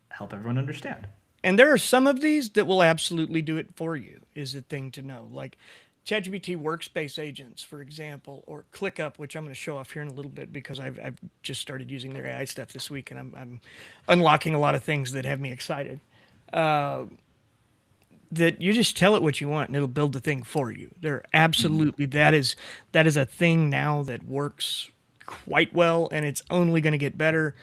help everyone understand. And there are some of these that will absolutely do it for you, is a thing to know. Like ChatGPT workspace agents, for example, or ClickUp, which I'm going to show off here in a little bit because I've just started using their AI stuff this week, and I'm unlocking a lot of things that have me excited. That you just tell it what you want and it'll build the thing for you. They're Mhm. absolutely, that is a thing now that works quite well, and it's only going to get better.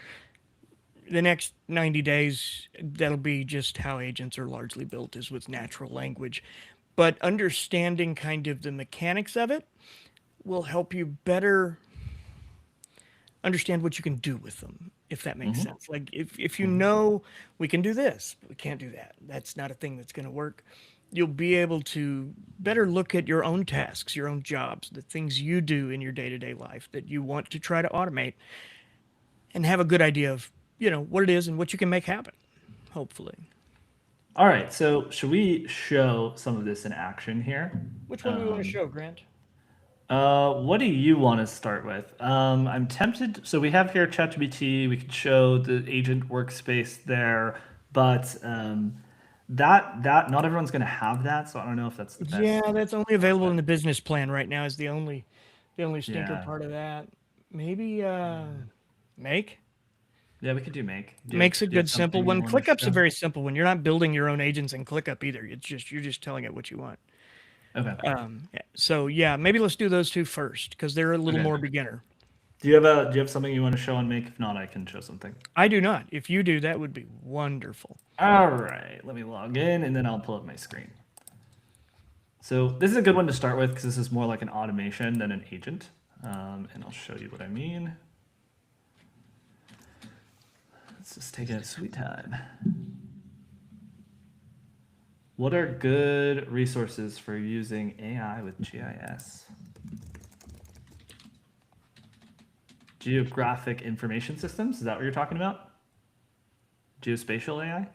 The next 90 days, that'll be just how agents are largely built, is with natural language. But understanding kind of the mechanics of it will help you better understand what you can do with them, if that makes Mhm. sense. Like if you Mhm. know we can do this, but we can't do that, that's not a thing that's going to work. You'll be able to better look at your own tasks, your own jobs, the things you do in your day-to-day life that you want to try to automate, and have a good idea of, what it is and what you can make happen, hopefully. All right. So should we show some of this in action here? Which one do we want to Um, show, Grant? what do you want to start with? I'm tempted. So we have here ChatGPT. We could show the agent workspace there, but that not everyone's going to have that. So I don't know if that's the Yeah, best that's only available in prospect. the business plan right now, is the only stinker Yeah, part of that. Maybe make yeah, we could do make. makes a Do you have good simple something you one. want to ClickUp's a show? very simple one. You're not building your own agents in ClickUp either. It's just you're just telling it what you want. Okay. Yeah, so yeah, maybe let's do those two first because they're a little Okay. more beginner. Do you have something you want to show on make? If not, I can show something. I do not. If you do, that would be wonderful. All right. Let me log in and then I'll pull up my screen. So this is a good one to start with because this is more like an automation than an agent. And I'll show you what I mean. Let's just take a sweet time. What are good resources for using AI with GIS? Geographic information systems? Is that what you're talking about? Geospatial AI?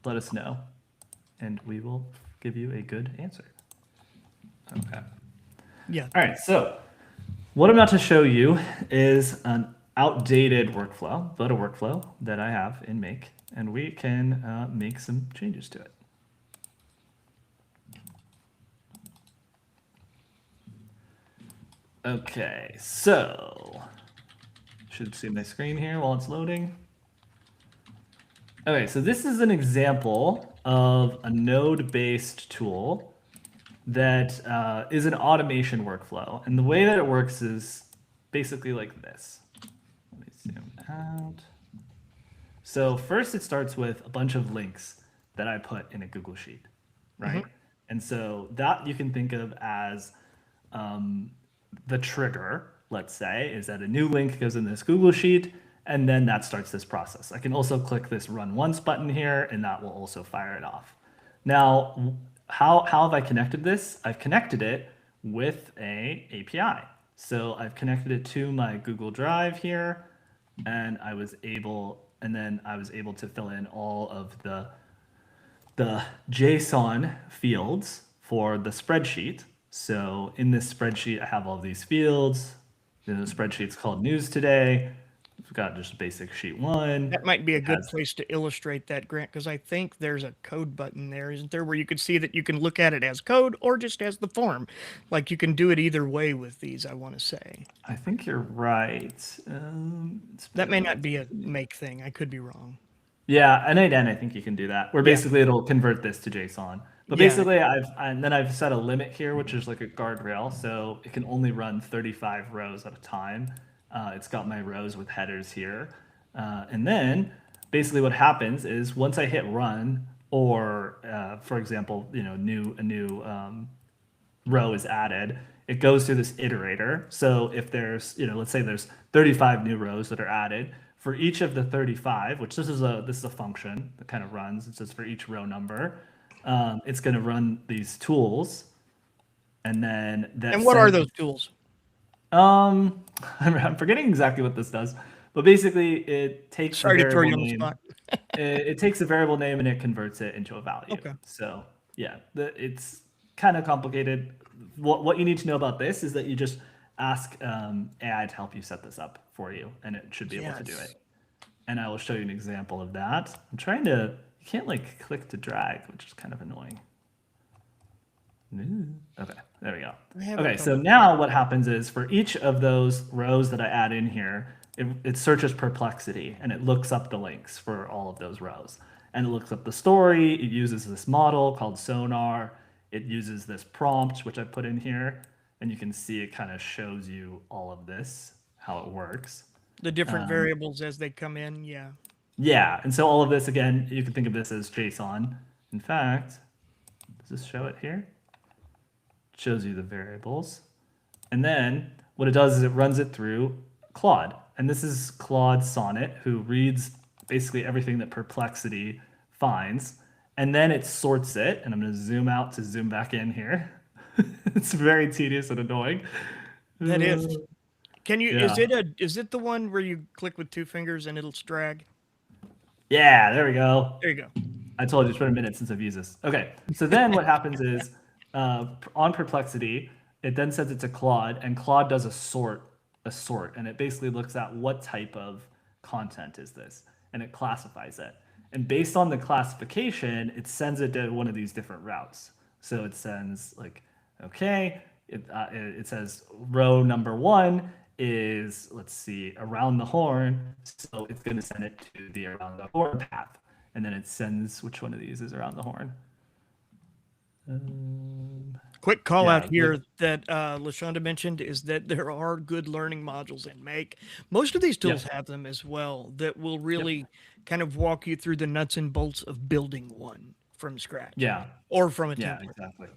Let us know, and we will give you a good answer. Okay. Yeah. All right. So what I'm about to show you is an outdated workflow, but a workflow that I have in Make. and we can make some changes to it. Okay, so should see my screen here while it's loading. Okay, so this is an example of a node-based tool that is an automation workflow. And the way that it works is basically like this. Let me zoom out. So first it starts with a bunch of links that I put in a Google Sheet, Hmm. right? And so that you can think of as the trigger, let's say, is that a new link goes in this Google Sheet, and then that starts this process. I can also click this run once button here, and that will also fire it off. Now, how have I connected this? I've connected it with a API. So I've connected it to my Google Drive here, and then I was able to fill in all of the JSON fields for the spreadsheet. So in this spreadsheet, I have all these fields. Then the spreadsheet's called News Today. We've got just basic sheet one. That might be a It good has, place to illustrate that, Grant, because I think there's a code button there, isn't there, where you could see that you can look at it as code or just as the form. Like you can do it either way with these, I want to say. I think you're right. It's That may been not be a make thing. I could be wrong. Yeah, N8N, I think you can do that. Where Yeah. basically it'll convert this to JSON. But Yeah. basically, I've set a limit here, which is like a guardrail, so it can only run 35 rows at a time. It's got my rows with headers here, and then basically what happens is once I hit run, or for example, a new row is added, it goes through this iterator. So if there's, let's say there's 35 new rows that are added, for each of the 35, which this is a function that kind of runs, it's just for each row number, it's going to run these tools, and then that And what are sends. those tools? I'm forgetting exactly what this does, but basically it takes a Sorry to throw variable you on the name. spot. It takes a variable name and it converts it into a value. Okay. So yeah, it's kind of complicated. What you need to know about this is that you just ask AI to help you set this up for you, and it should be able to do Yes. it. And I will show you an example of that. I'm trying to, you can't like click to drag, which is kind of annoying. Okay, there we go. I have Okay, it so on. now what happens is for each of those rows that I add in here, it searches perplexity and it looks up the links for all of those rows. And it looks up the story. It uses this model called Sonar. It uses this prompt, which I put in here. And you can see it kind of shows you all of this, how it works. The different variables as they come in. Yeah. Yeah, and so all of this, again, you can think of this as JSON. In fact, does this show it here? It shows you the variables. And then what it does is it runs it through Claude. And this is Claude Sonnet, who reads basically everything that Perplexity finds. And then it sorts it. And I'm going to zoom out to zoom back in here. It's very tedious and annoying. That is. Can you, Yeah. is it the one where you click with two fingers and it'll drag? Yeah, there we go. There you go. I told you it's been a minute since I've used this. Okay, so then what happens is on Perplexity, it then sends it to Claude, and Claude does a sort, and it basically looks at what type of content is this, and it classifies it. And based on the classification, it sends it to one of these different routes. So it sends like, okay, it says row number one is, let's see, around the horn. So it's going to send it to the around the horn path. And then it sends, which one of these is around the horn? Quick call Yeah, out here that LaShonda mentioned is that there are good learning modules in Make. Most of these tools yep, have them as well that will yep, really kind of walk you through the nuts and bolts of building one from scratch yeah, or from a yeah, template. exactly.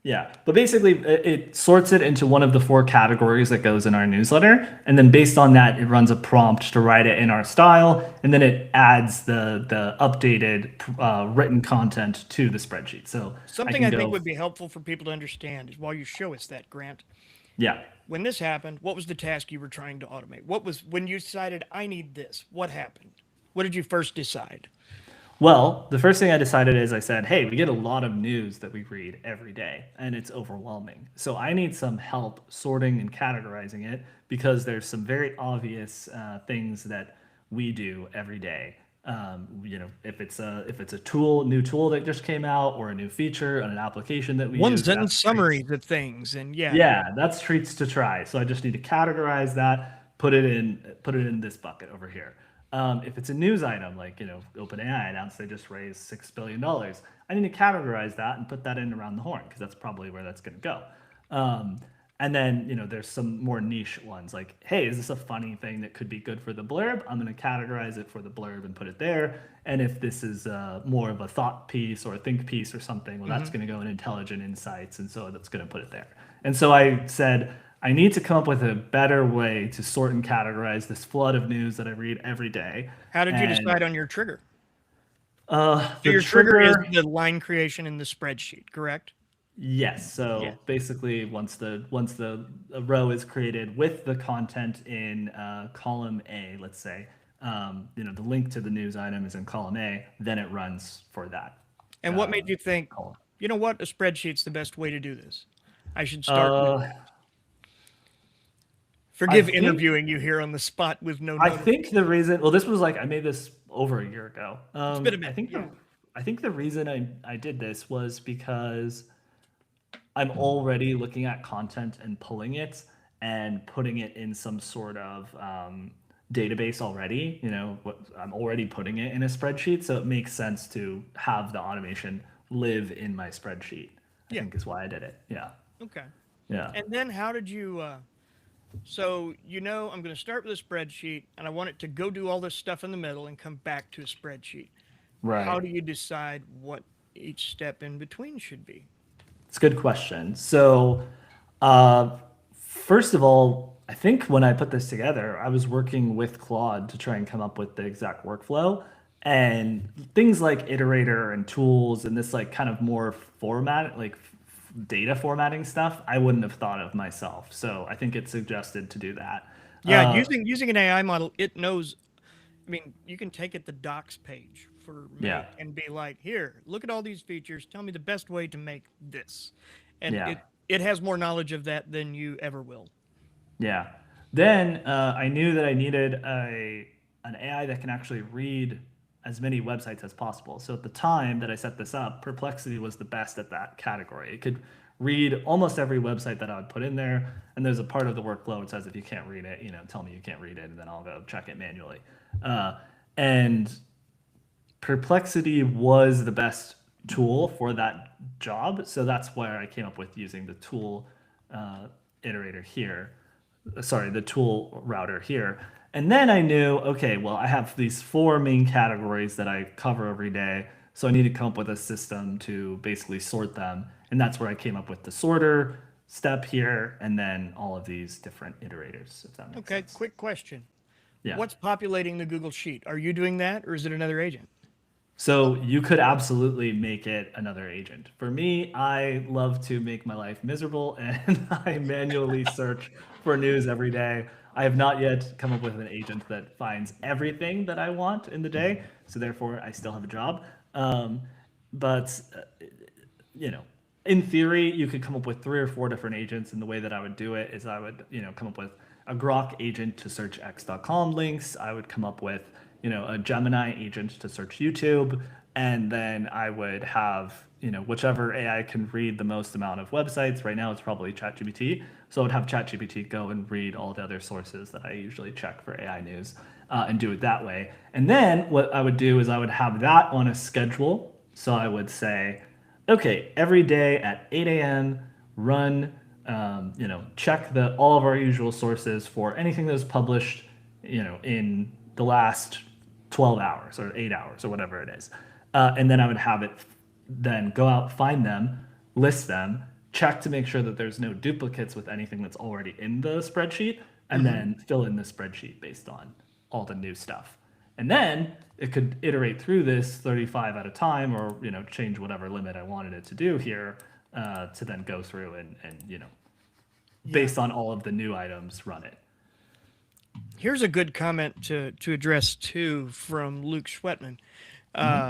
Yeah, but basically it sorts it into one of the four categories that goes in our newsletter, and then based on that, it runs a prompt to write it in our style, and then it adds the updated written content to the spreadsheet. So I Something can I think go, would be helpful for people to understand is while you show us that, Grant, yeah. when this happened, what was the task you were trying to automate? What was when you decided I need this? What happened? What did you first decide? Well, the first thing I decided is I said, hey, we get a lot of news that we read every day, and it's overwhelming. So I need some help sorting and categorizing it because there's some very obvious things that we do every day If it's a tool, new tool that just came out, or a new feature on an application that we One use, sentence that's treats. summaries of things, and yeah, Yeah, that's treats to try. So I just need to categorize that, put it in this bucket over here. If it's a news item, like OpenAI announced they just raised $6 billion, I need to categorize that and put that in around the horn because that's probably where that's going to go. Um, and then there's some more niche ones like, hey, is this a funny thing that could be good for the blurb? I'm going to categorize it for the blurb and put it there. And if this is more of a thought piece or a think piece or something, well, that's hmm going to go in intelligent insights, and so that's going to put it there. And so I said, I need to come up with a better way to sort and categorize this flood of news that I read every day. how did you And decide on your trigger? So the your trigger is trigger, the line creation in the spreadsheet, correct? yes. Yeah. So basically, once the row is created with the content in column A, let's say, the link to the news item is in column A, then it runs for that And what made you think, column. you know what, a spreadsheet's the best way to do this? I should start with Uh, that. I Forgive think interviewing you here on the spot with no I notice. think the reason, well, this was like I made this over a year ago. It's been a I minute. think Yeah. the reason I did this was because I'm already looking at content and pulling it and putting it in some sort of database already. I'm already putting it in a spreadsheet, so it makes sense to have the automation live in my spreadsheet. I Yeah. think is why I did it. Yeah, Okay. yeah, And then how did you so I'm going to start with a spreadsheet and I want it to go do all this stuff in the middle and come back to a spreadsheet. How right. do you decide what each step in between should be? It's a good question. So, uh, first of all, I think when I put this together, I was working with Claude to try and come up with the exact workflow, and things like iterator and tools and this like kind of more format, like data formatting stuff, I wouldn't have thought of myself. So I think it suggested to do that. Yeah, Uh, using an AI model, it knows. I mean, you can take it the docs page for yeah, make and be like, "Here, look at all these features. Tell me the best way to make this." And yeah. it has more knowledge of that than you ever will. Yeah. Then I knew that I needed an AI that can actually read as many websites as possible. So at the time that I set this up, Perplexity was the best at that category. It could read almost every website that I would put in there. And there's a part of the workflow that says if you can't read it, tell me you can't read it, and then I'll go check it manually. And Perplexity was the best tool for that job. So that's where I came up with using the tool uh, iterator here. Sorry, the tool router here. And then I knew, okay, well, I have these four main categories that I cover every day. So I need to come up with a system to basically sort them. And that's where I came up with the sorter step here and then all of these different iterators, if that makes Okay, sense. quick question. Yeah. What's populating the Google Sheet? Are you doing that or is it another agent? So you could absolutely make it another agent. For me, I love to make my life miserable and I manually search for news every day. I have not yet come up with an agent that finds everything that I want in the day. So therefore, I still have a job. But you know, in theory, you could come up with three or four different agents. And the way that I would do it is I would, come up with a Grok agent to search x.com links. I would come up with, a Gemini agent to search YouTube. And then I would have, whichever AI can read the most amount of websites. Right now, it's probably ChatGPT. So I would have ChatGPT go and read all the other sources that I usually check for AI news and do it that way. And then what I would do is I would have that on a schedule. So I would say, okay, every day at 8 a.m., run, check all of our usual sources for anything that was published, in the last 12 hours or 8 hours or whatever it is. And then I would have it then go out, find them, list them, check to make sure that there's no duplicates with anything that's already in the spreadsheet, and hmm then fill in the spreadsheet based on all the new stuff. And then it could iterate through this 35 at a time or, change whatever limit I wanted it to do here to then go through and, Yeah. based on all of the new items, run it. Here's a good comment to address too from Luke Schwetman. Hmm.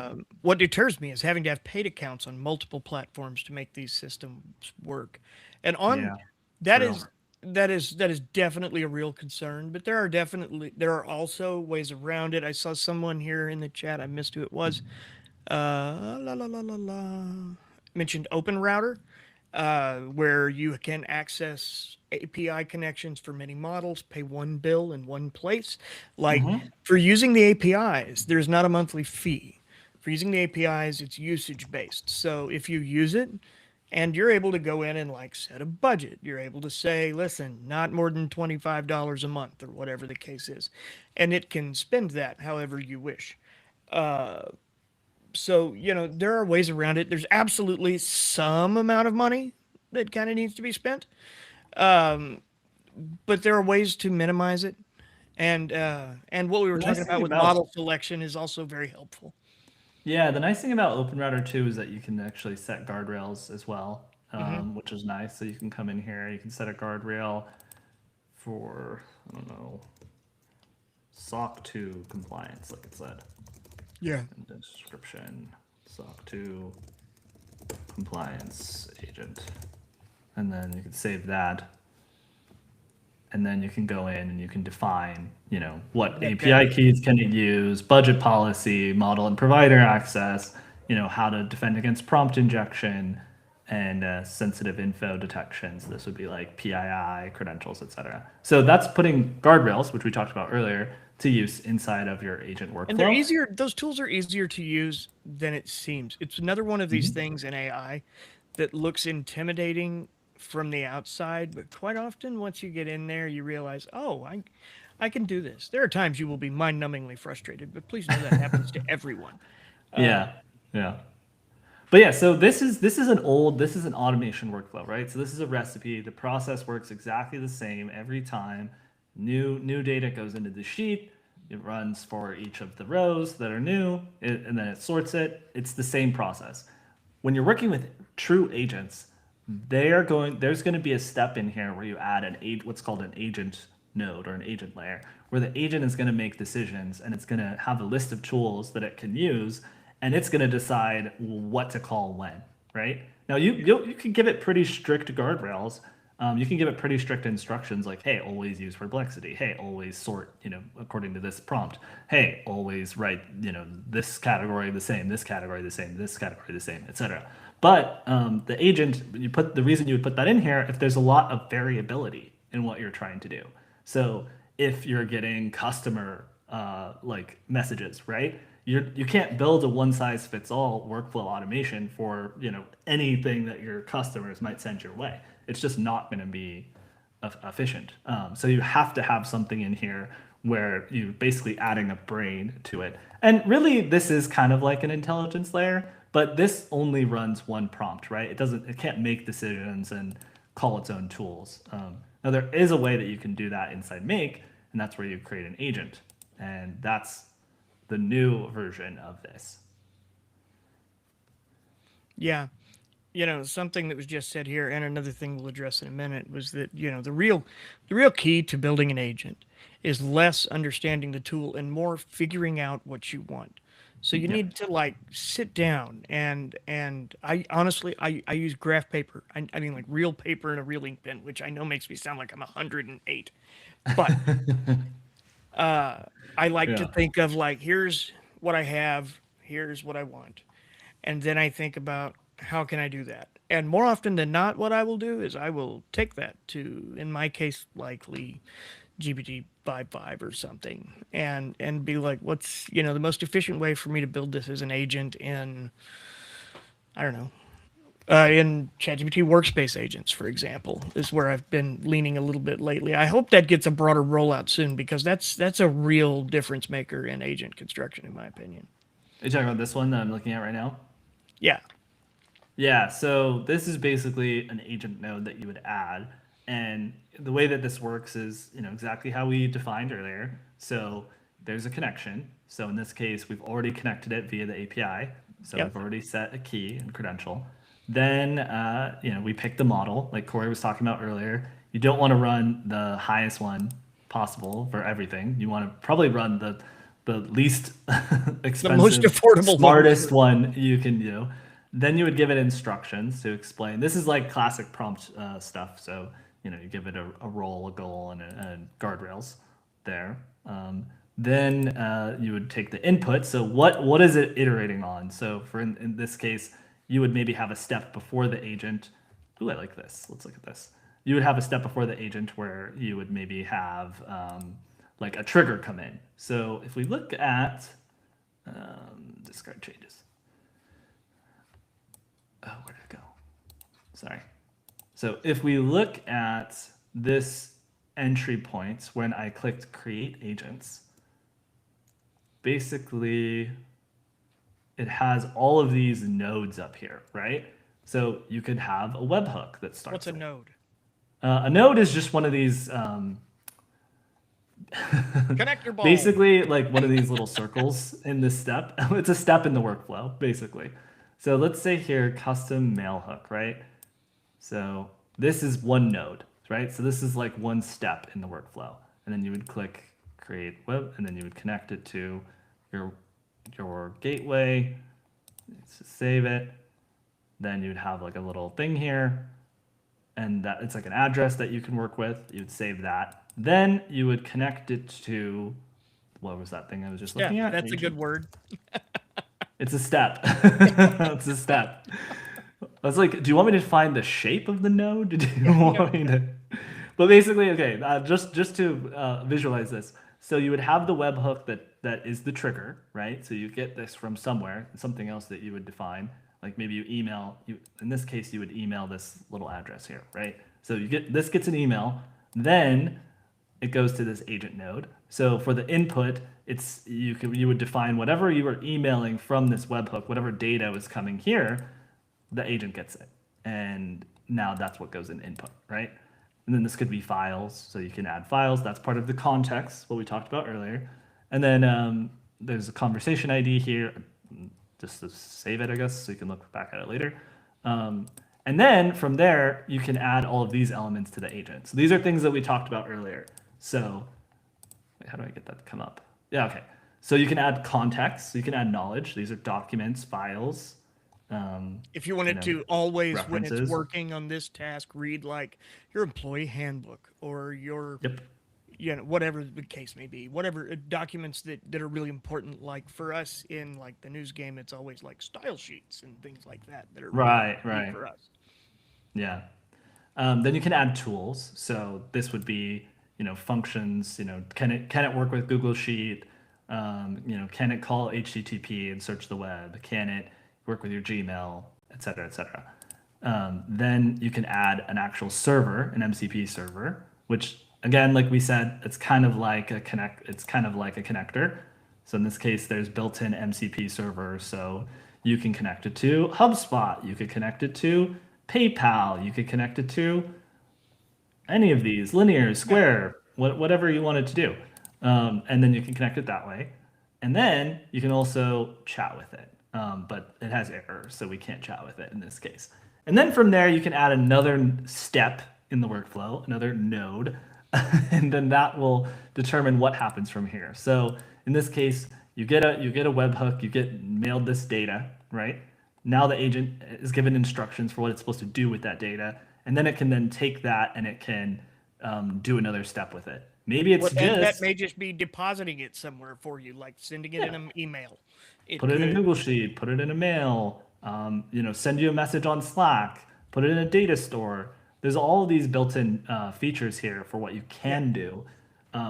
What deters me is having to have paid accounts on multiple platforms to make these systems work. And on Yeah, it's that is real. that is definitely a real concern, but there are also ways around it. I saw someone here in the chat. I missed who it was. La la la la la. Mentioned Open Router, where you can access API connections for many models, pay one bill in one place. Like Mm-hmm. for using the APIs, there's not a monthly fee. For using the APIs, it's usage based. So if you use it, and you're able to go in and like set a budget. You're able to say, listen, not more than $25 a month or whatever the case is. And it can spend that however you wish. So, there are ways around it. There's absolutely some amount of money that kind of needs to be spent, but there are ways to minimize it. And what we were The talking nice about thing with about model selection is also very helpful. Yeah, the nice thing about Open Router too is that you can actually set guardrails as well, Hmm. which is nice. So you can come in here, you can set a guardrail for, I don't know, SOC 2 compliance, like it said Yeah. in the description. SOC 2 compliance agent. And then you can save that. And then you can go in and you can define, what API Okay. keys can it use, budget policy, model and provider access, how to defend against prompt injection and sensitive info detection. So this would be like PII, credentials, etc. So that's putting guardrails, which we talked about earlier, to use inside of your agent And they're workflow. easier, those tools are easier to use than it seems. It's another one of these Mhm. things in AI that looks intimidating from the outside, but quite often once you get in there, you realize, oh, I can do this. There are times you will be mind-numbingly frustrated, but please know that happens to everyone. Yeah, yeah. But yeah, so this is an automation workflow, right? So this is a recipe. The process works exactly the same every time. New data goes into the sheet. It runs for each of the rows that are new, and then it sorts it. It's the same process. When you're working with true agents, there's going to be a step in here where you add what's called an agent node or an agent layer, where the agent is going to make decisions and it's going to have a list of tools that it can use, and it's going to decide what to call when. Right now, you can give it pretty strict guardrails. You can give it pretty strict instructions like, hey, always use perplexity. Hey, always sort, according to this prompt. Hey, always write, this category the same, this category the same, this category the same, etc. But the agent, the reason you would put that in here if there's a lot of variability in what you're trying to do. So if you're getting customer like messages, right? You can't build a one size fits all workflow automation for anything that your customers might send your way. It's just not going to be efficient. So you have to have something in here where you're basically adding a brain to it. And really, this is kind of like an intelligence layer, but this only runs one prompt, right? It can't make decisions and call its own tools. Now there is a way that you can do that inside Make, and that's where you create an agent, and that's the new version of this. Yeah. Something that was just said here, and another thing we'll address in a minute, was that the real key to building an agent is less understanding the tool and more figuring out what you want. So you Yep. need to like sit down and I honestly I use graph paper. I mean like real paper and a real ink pen, which I know makes me sound like I'm 108, but I like to Yeah. think of like here's what I have, here's what I want, and then I think about how can I do that. And more often than not, what I will do is I will take that to, in my case, likely GPT 5.5 or something, and be like, what's the most efficient way for me to build this as an agent in, I don't know, in ChatGPT workspace agents, for example, is where I've been leaning a little bit lately. I hope that gets a broader rollout soon because that's a real difference maker in agent construction, in my opinion. Are you talking about this one that I'm looking at right now? Yeah. Yeah, so this is basically an agent node that you would add. And the way that this works is, exactly how we defined earlier. So there's a connection. So in this case, we've already connected it via the API. So Yep. we've already set a key and credential. Then, we pick the model, like Corey was talking about earlier. You don't want to run the highest one possible for everything. You want to probably run the least The most expensive, affordable one. smartest one you can do. Then you would give it instructions to explain. This is like classic prompt stuff. So you give it a role, a goal, and guardrails there. Then you would take the input. So what is it iterating on? So for in this case, you would maybe have a step before the agent. Ooh, I like this. Let's look at this. You would have a step before the agent where you would maybe have like a trigger come in. So if we look at discard changes. Oh, where did it go? Sorry. So if we look at this entry point when I clicked create agents, basically it has all of these nodes up here, right? So you could have a webhook that starts. What's a node? A node is just one of these, Connect your ball. basically like one of these little circles in this step. It's a step in the workflow, basically. So let's say here, custom mail hook, right? So this is one node, right? So this is like one step in the workflow. And then you would click create web, and then you would connect it to your gateway. Let's just save it. Then you'd have like a little thing here, and that it's like an address that you can work with. You'd save that. Then you would connect it to, what was that thing I was just looking at? That's a good word. It's a step. It's a step. I was like, do you want me to find the shape of the node? Do you want me to? But basically, okay, just to visualize this. So you would have the webhook that is the trigger, right? So you get this from somewhere, something else that you would define. Like maybe you email, in this case, you would email this little address here, right? So this gets an email, then it goes to this agent node. So for the input, you would define whatever you were emailing from this webhook, whatever data was coming here, the agent gets it. And now that's what goes in input, right? And then this could be files. So you can add files. That's part of the context, what we talked about earlier. And then there's a conversation ID here, just to save it, I guess, so you can look back at it later. And then from there, you can add all of these elements to the agent. So these are things that we talked about earlier. So wait, how do I get that to come up? Yeah, okay. So you can add context. So you can add knowledge. These are documents, files. If you wanted to always, when it's references. working on this task, read like your employee handbook or your, whatever the case may be, whatever documents that are really important. Like for us in like the news game, it's always like style sheets and things like that that are really Right. for us. Yeah. Then you can add tools. So this would be, functions. Can it work with Google Sheet? Can it call HTTP and search the web? Can it work with your Gmail, et cetera, et cetera? Then you can add an actual server, an MCP server, which again, like we said, it's kind of like a connector. So in this case, there's built-in MCP server. So you can connect it to HubSpot. You could connect it to PayPal. You could connect it to any of these, Linear, Square, whatever you wanted to do. And then you can connect it that way. And then you can also chat with it. But it has errors, so we can't chat with it in this case. And then from there, you can add another step in the workflow, another node, and then that will determine what happens from here. So in this case, you get a webhook, you get mailed this data, right? Now the agent is given instructions for what it's supposed to do with that data, and then it can then take that and it can do another step with it. Maybe it's that may just be depositing it somewhere for you, like sending it in an email. Put it in a Google Sheet, put it in a mail, send you a message on Slack, put it in a data store. There's all these built-in features here for what you can do,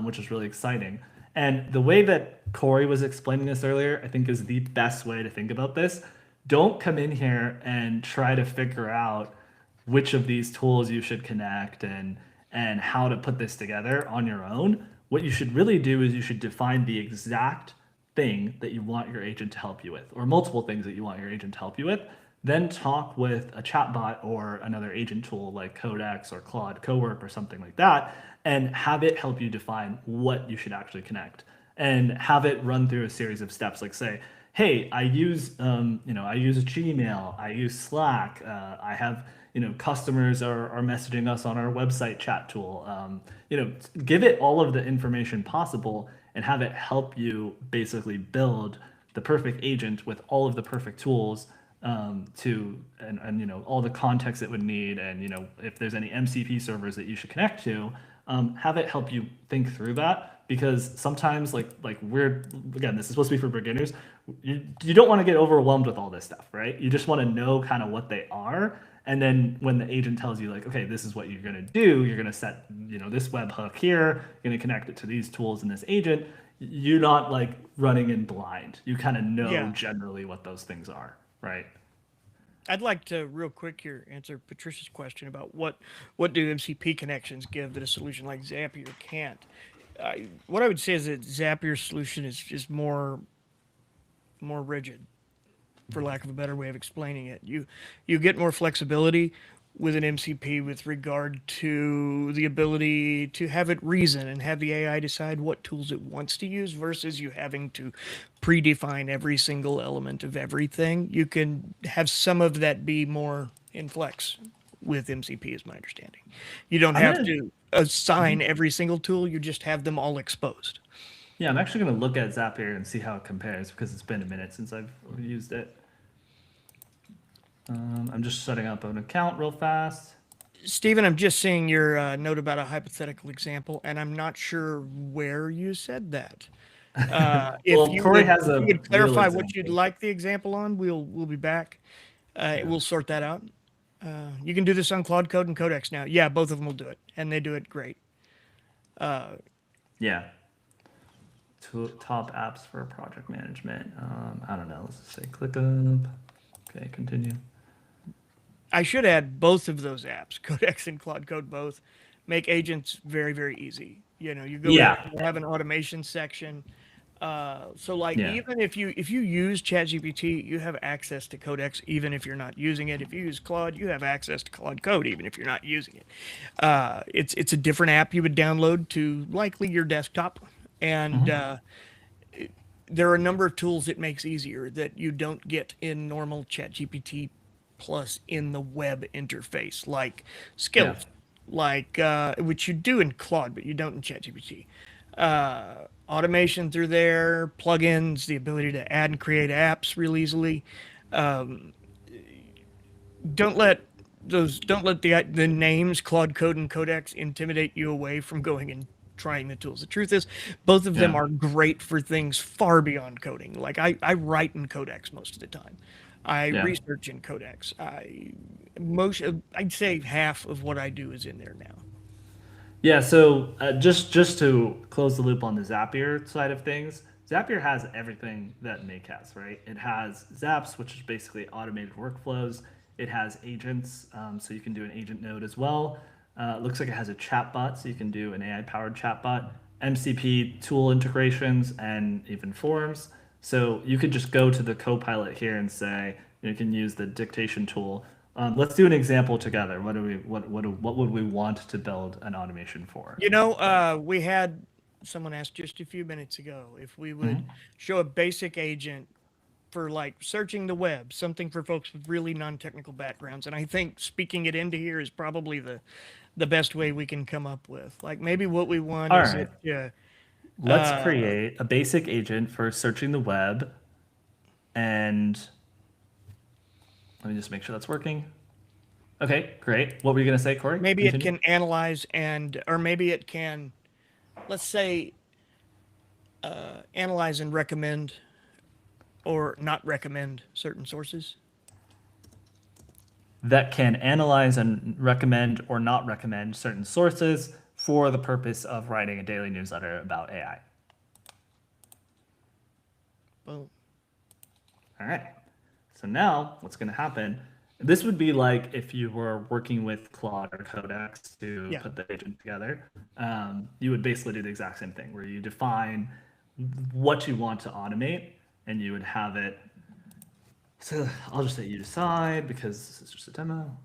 which is really exciting. And the way that Corey was explaining this earlier, I think is the best way to think about this. Don't come in here and try to figure out which of these tools you should connect and how to put this together on your own. What you should really do is you should define the exact thing that you want your agent to help you with, or multiple things that you want your agent to help you with. Then talk with a chatbot or another agent tool like Codex or Claude Cowork or something like that, and have it help you define what you should actually connect, and have it run through a series of steps. Like say, hey, I use Gmail, I use Slack, I have customers are messaging us on our website chat tool. Give it all of the information possible and have it help you basically build the perfect agent with all of the perfect tools and all the context it would need, and if there's any MCP servers that you should connect to, have it help you think through that, because sometimes like we're, again, this is supposed to be for beginners. You don't want to get overwhelmed with all this stuff, right? You just want to know kind of what they are, and then when the agent tells you like, okay, this is what you're going to do, you're going to set this webhook here, you're going to connect it to these tools in this agent. You're not like running in blind. You kind of know Yeah. generally what those things are, right? I'd like to real quick here answer Patricia's question about what do MCP connections give that a solution like Zapier can't. What I would say is that Zapier's solution is more rigid, for lack of a better way of explaining it. You get more flexibility with an MCP with regard to the ability to have it reason and have the AI decide what tools it wants to use versus you having to predefine every single element of everything. You can have some of that be more in flex with MCP, is my understanding. You don't I'm have gonna, to assign Mhm. every single tool, you just have them all exposed. Yeah, I'm actually gonna look at Zapier and see how it compares because it's been a minute since I've used it. I'm just setting up an account real fast. Stephen, I'm just seeing your note about a hypothetical example, and I'm not sure where you said that. Well, Corey has If you a would real clarify what you'd example. like the example on, we'll be back. Yeah. We'll sort that out. You can do this on Claude Code and Codex now. Yeah, both of them will do it, and they do it great. Yeah. Top apps for project management. I don't know. Let's just say ClickUp. Okay, continue. I should add both of those apps, Codex and Claude Code both, make agents very, very easy. You go in, Yeah. you have an automation section. So like Yeah. even if you use ChatGPT, you have access to Codex even if you're not using it. If you use Claude, you have access to Claude Code even if you're not using it. It's a different app you would download to likely your desktop, and Mhm. there are a number of tools it makes easier that you don't get in normal ChatGPT plus in the web interface, like Yeah. skills, like which you do in Claude, but you don't in ChatGPT. Automation through there, plugins, the ability to add and create apps real easily. Don't let the names Claude Code and Codex intimidate you away from going and trying the tools. The truth is, both of them Yeah. are great for things far beyond coding. Like I write in Codex most of the time. I Yeah. research in Codex. I'd say half of what I do is in there now. Yeah, so just to close the loop on the Zapier side of things, Zapier has everything that Make has, right? It has Zaps, which is basically automated workflows. It has agents, so you can do an agent node as well. It looks like it has a chatbot, so you can do an AI-powered chatbot, MCP tool integrations, and even forms. So you could just go to the Copilot here and say you can use the dictation tool. Let's do an example together. What would we want to build an automation for? We had someone asked just a few minutes ago if we would Mhm. show a basic agent for like searching the web, something for folks with really non-technical backgrounds. And I think speaking it into here is probably the best way we can come up with. Like maybe what we want All is right. it Let's create a basic agent for searching the web, and let me just make sure that's working. Okay, great. What were you gonna say, Corey? maybe it Continue. can analyze or maybe it can, let's say, analyze and recommend or not recommend certain sources. That can analyze and recommend or not recommend certain sources for the purpose of writing a daily newsletter about AI. Boom. All right. So now what's going to happen? This would be like if you were working with Claude or Codex to Yeah. put the agent together. You would basically do the exact same thing where you define what you want to automate and you would have it. So I'll just say you decide because this is just a demo.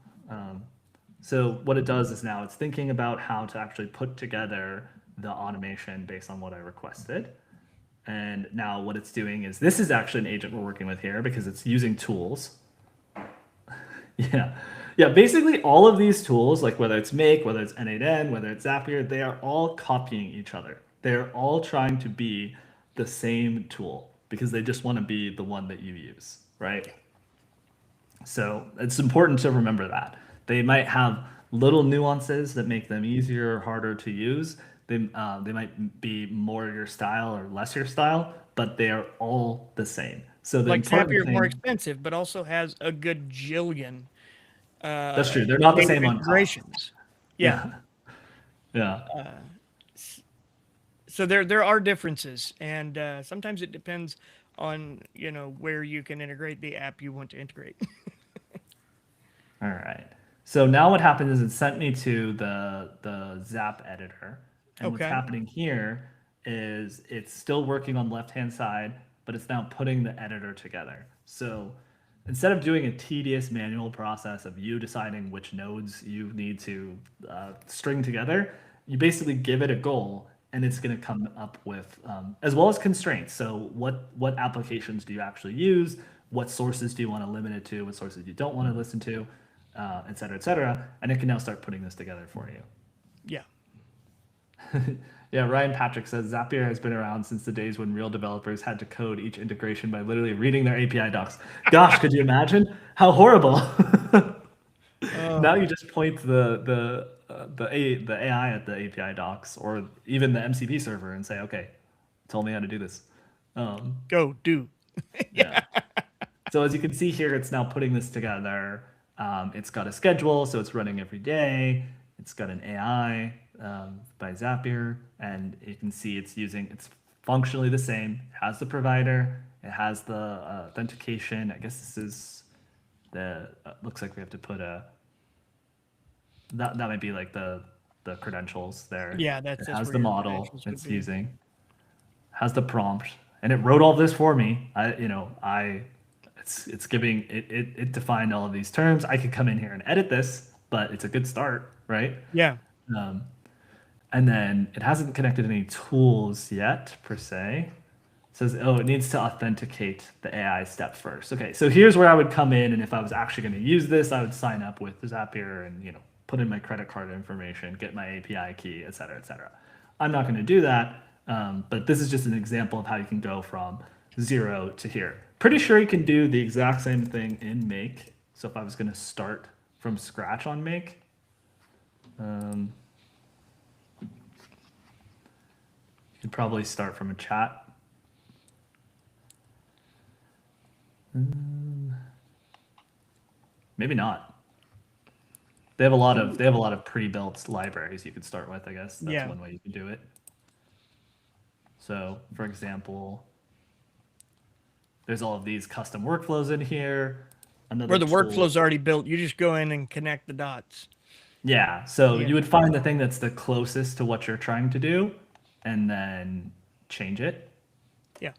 So what it does is now it's thinking about how to actually put together the automation based on what I requested. And now what it's doing is this is actually an agent we're working with here because it's using tools. Yeah. Yeah, basically all of these tools, like whether it's Make, whether it's N8N, whether it's Zapier, they are all copying each other. They're all trying to be the same tool because they just want to be the one that you use, right? So it's important to remember that. They might have little nuances that make them easier or harder to use. They might be more your style or less your style, but they are all the same. So the Like important Zapier more thing, expensive, but also has a good jillion that's true. They're not the native same on cost. integrations. Yeah. Yeah. Yeah. So there are differences, and sometimes it depends on where you can integrate the app you want to integrate. All right. So now what happened is it sent me to the Zap editor, and what's Okay. happening here is it's still working on the left-hand side, but it's now putting the editor together. So instead of doing a tedious manual process of you deciding which nodes you need to string together, you basically give it a goal, and it's going to come up with as well as constraints. So what applications do you actually use? What sources do you want to limit it to? What sources you don't want to listen to? Et cetera, et cetera. And it can now start putting this together for you. Yeah. Yeah, Ryan Patrick says Zapier has been around since the days when real developers had to code each integration by literally reading their API docs. Gosh, could you imagine? How horrible! Now Oh, you just point the AI at the API docs or even the MCP server and say, okay, tell me how to do this. Um, go do. yeah. So as you can see here, it's now putting this together. It's got a schedule, so it's running every day. It's got an AI by Zapier, and you can see it's functionally the same. It has the provider, it has the authentication. I guess this is looks like we have to put that might be like the credentials there. Yeah, It that's has where the your model credentials would it's be. using, has the prompt, and it wrote all this for me. It's giving it defined all of these terms. I could come in here and edit this, but it's a good start, right? Yeah. Um, and then it hasn't connected any tools yet per se. It says, oh, it needs to authenticate the AI step first. Okay, so here's where I would come in, and if I was actually going to use this, I would sign up with Zapier and put in my credit card information, get my API key, et cetera, et cetera. I'm not going to do that, but this is just an example of how you can go from 0 to here. Pretty sure you can do the exact same thing in Make. So if I was going to start from scratch on Make, um, you'd probably start from a chat. Maybe not. They have a lot of pre-built libraries you could start with, I guess. That's Yeah. one way you can do it. So, for example, there's all of these custom workflows in here. Where Another the tool. workflow's already built, you just go in and connect the dots. Yeah, so Yeah. you would find the thing that's the closest to what you're trying to do and then change it, Yeah.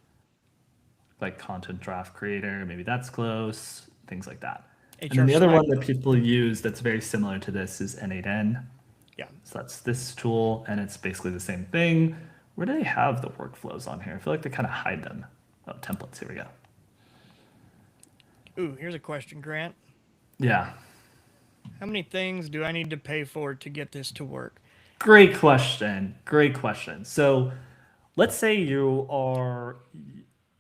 like content draft creator, maybe that's close, things like that. And then HR the other Slack. one that people use that's very similar to this is N8N. Yeah. So that's this tool, and it's basically the same thing. Where do they have the workflows on here? I feel like they kind of hide them. Oh, templates. Here we go. Ooh, here's a question, Grant. Yeah, How many things do I need to pay for to get this to work? great question. Great question. So let's say you are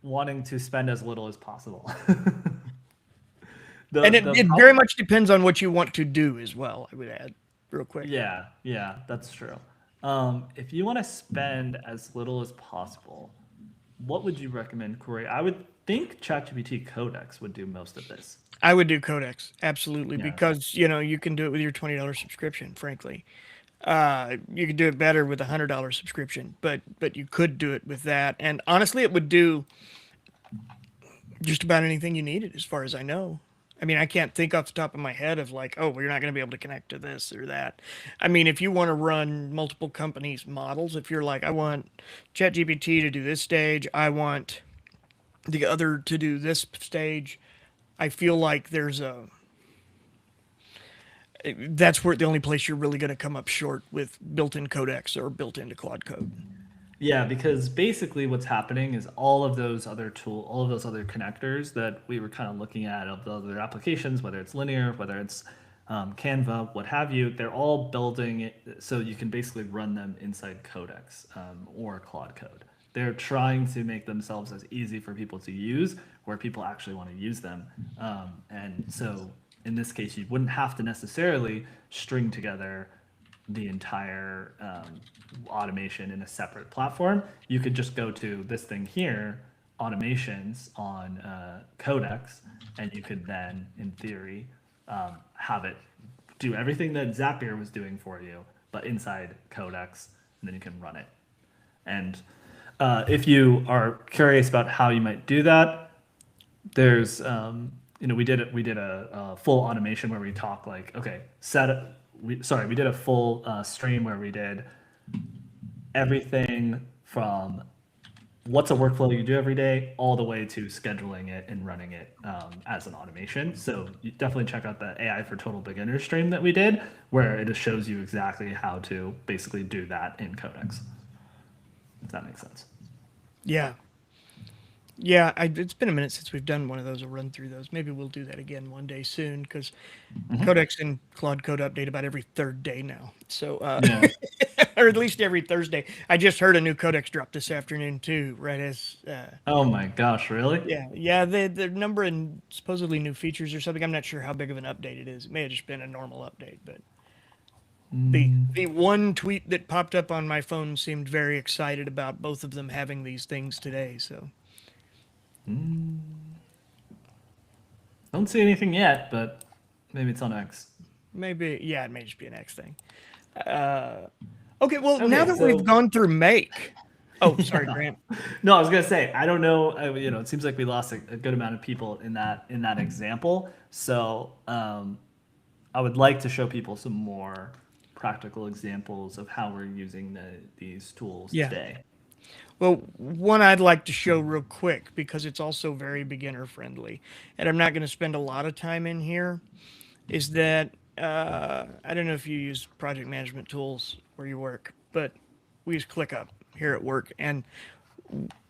wanting to spend as little as possible. the And it, the it very problem, much depends on what you want to do as well, I would add, real quick. yeah, that's true. If you want to spend as little as possible, what would you recommend, Corey? I would think ChatGPT Codex would do most of this. I would do Codex, absolutely, Yeah. because you can do it with your $20 subscription, frankly. You could do it better with a $100 subscription, but you could do it with that. And honestly, it would do just about anything you needed, as far as I know. I mean, I can't think off the top of my head of like, oh, well, you're not going to be able to connect to this or that. I mean, if you want to run multiple companies' models, if you're like, I want ChatGPT to do this stage, I want the other to do this stage, I feel like that's where the only place you're really going to come up short with built-in codecs or built into Claude code. Yeah, because basically what's happening is all of those other connectors that we were kind of looking at of the other applications, whether it's linear, whether it's Canva, what have you, they're all building it so you can basically run them inside Codex or Claude Code. They're trying to make themselves as easy for people to use where people actually want to use them. And so in this case, you wouldn't have to necessarily string together the entire automation in a separate platform. You could just go to this thing here, automations on Codex, and you could then, in theory, have it do everything that Zapier was doing for you, but inside Codex, and then you can run it. And if you are curious about how you might do that, there's we did a full automation where we talk like, okay, we did a full stream where we did everything from what's a workflow you do every day all the way to scheduling it and running it as an automation. So you definitely check out the AI for Total Beginners stream that we did, where it just shows you exactly how to basically do that in Codex. If that makes sense. Yeah. Yeah, it's been a minute since we've done one of those or run through those. Maybe we'll do that again one day soon because Codex and Claude Code update about every third day now. So, Yeah. or at least every Thursday. I just heard a new Codex drop this afternoon too, right as. Oh my gosh, really? Yeah. The number and supposedly new features or something. I'm not sure how big of an update it is. It may have just been a normal update, but the one tweet that popped up on my phone seemed very excited about both of them having these things today. So. Don't see anything yet, but maybe it's on X. Maybe, yeah, it may just be an X thing. Okay, well, now Okay, that so we've gone through make. Oh, sorry, Grant. no, I was gonna say I don't know. It seems like we lost a good amount of people in that example. So I would like to show people some more practical examples of how we're using these tools Yeah. today. Well, one I'd like to show real quick because it's also very beginner friendly, and I'm not going to spend a lot of time in here, is that I don't know if you use project management tools where you work, but we use ClickUp here at work, and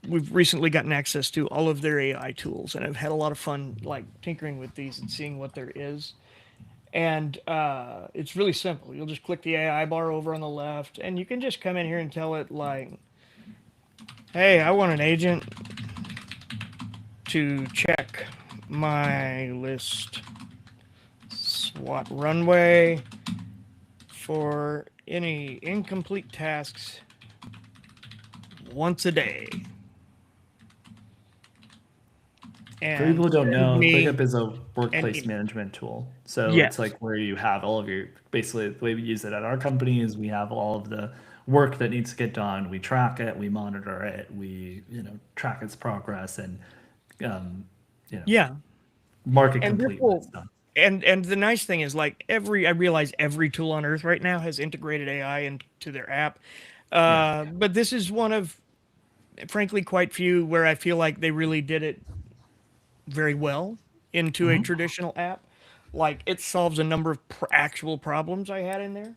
we've recently gotten access to all of their AI tools, and I've had a lot of fun like tinkering with these and seeing what there is. And it's really simple. You'll just click the AI bar over on the left, and you can just come in here and tell it like, "Hey, I want an agent to check my list SWAT runway for any incomplete tasks once a day." For people who don't know, me, ClickUp is a workplace and management tool. So it's yes, like where you have all of your, basically the way we use it at our company is we have all of the work that needs to get done. We track it, we monitor it, we track its progress, and you know yeah, mark it and this complete when it's will. done. And the nice thing is like I realize every tool on earth right now has integrated AI into their app. Yeah. But this is one of frankly quite few where I feel like they really did it very well into a hmm traditional app. Like it solves a number of actual problems I had in there.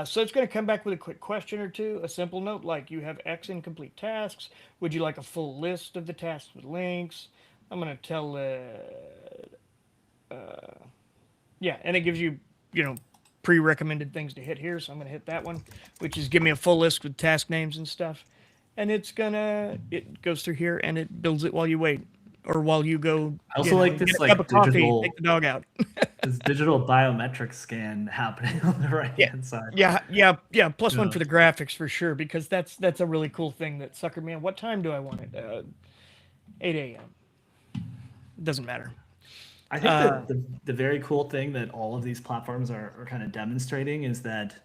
So it's going to come back with a quick question or two, a simple note like you have X incomplete tasks. Would you like a full list of the tasks with links? I'm going to tell, yeah, and it gives you, you know, pre-recommended things to hit here. So I'm going to hit that one, which is give me a full list with task names and stuff. And it goes through here and it builds it while you wait or while you go, I also like get this a cup like of coffee, take the dog out. digital biometric scan happening on the right Yeah. hand side. Yeah. Plus one Yeah. for the graphics for sure, because that's a really cool thing that suckered me in. What time do I want it? 8 a.m. Doesn't matter. I think that the very cool thing that all of these platforms are kind of demonstrating is that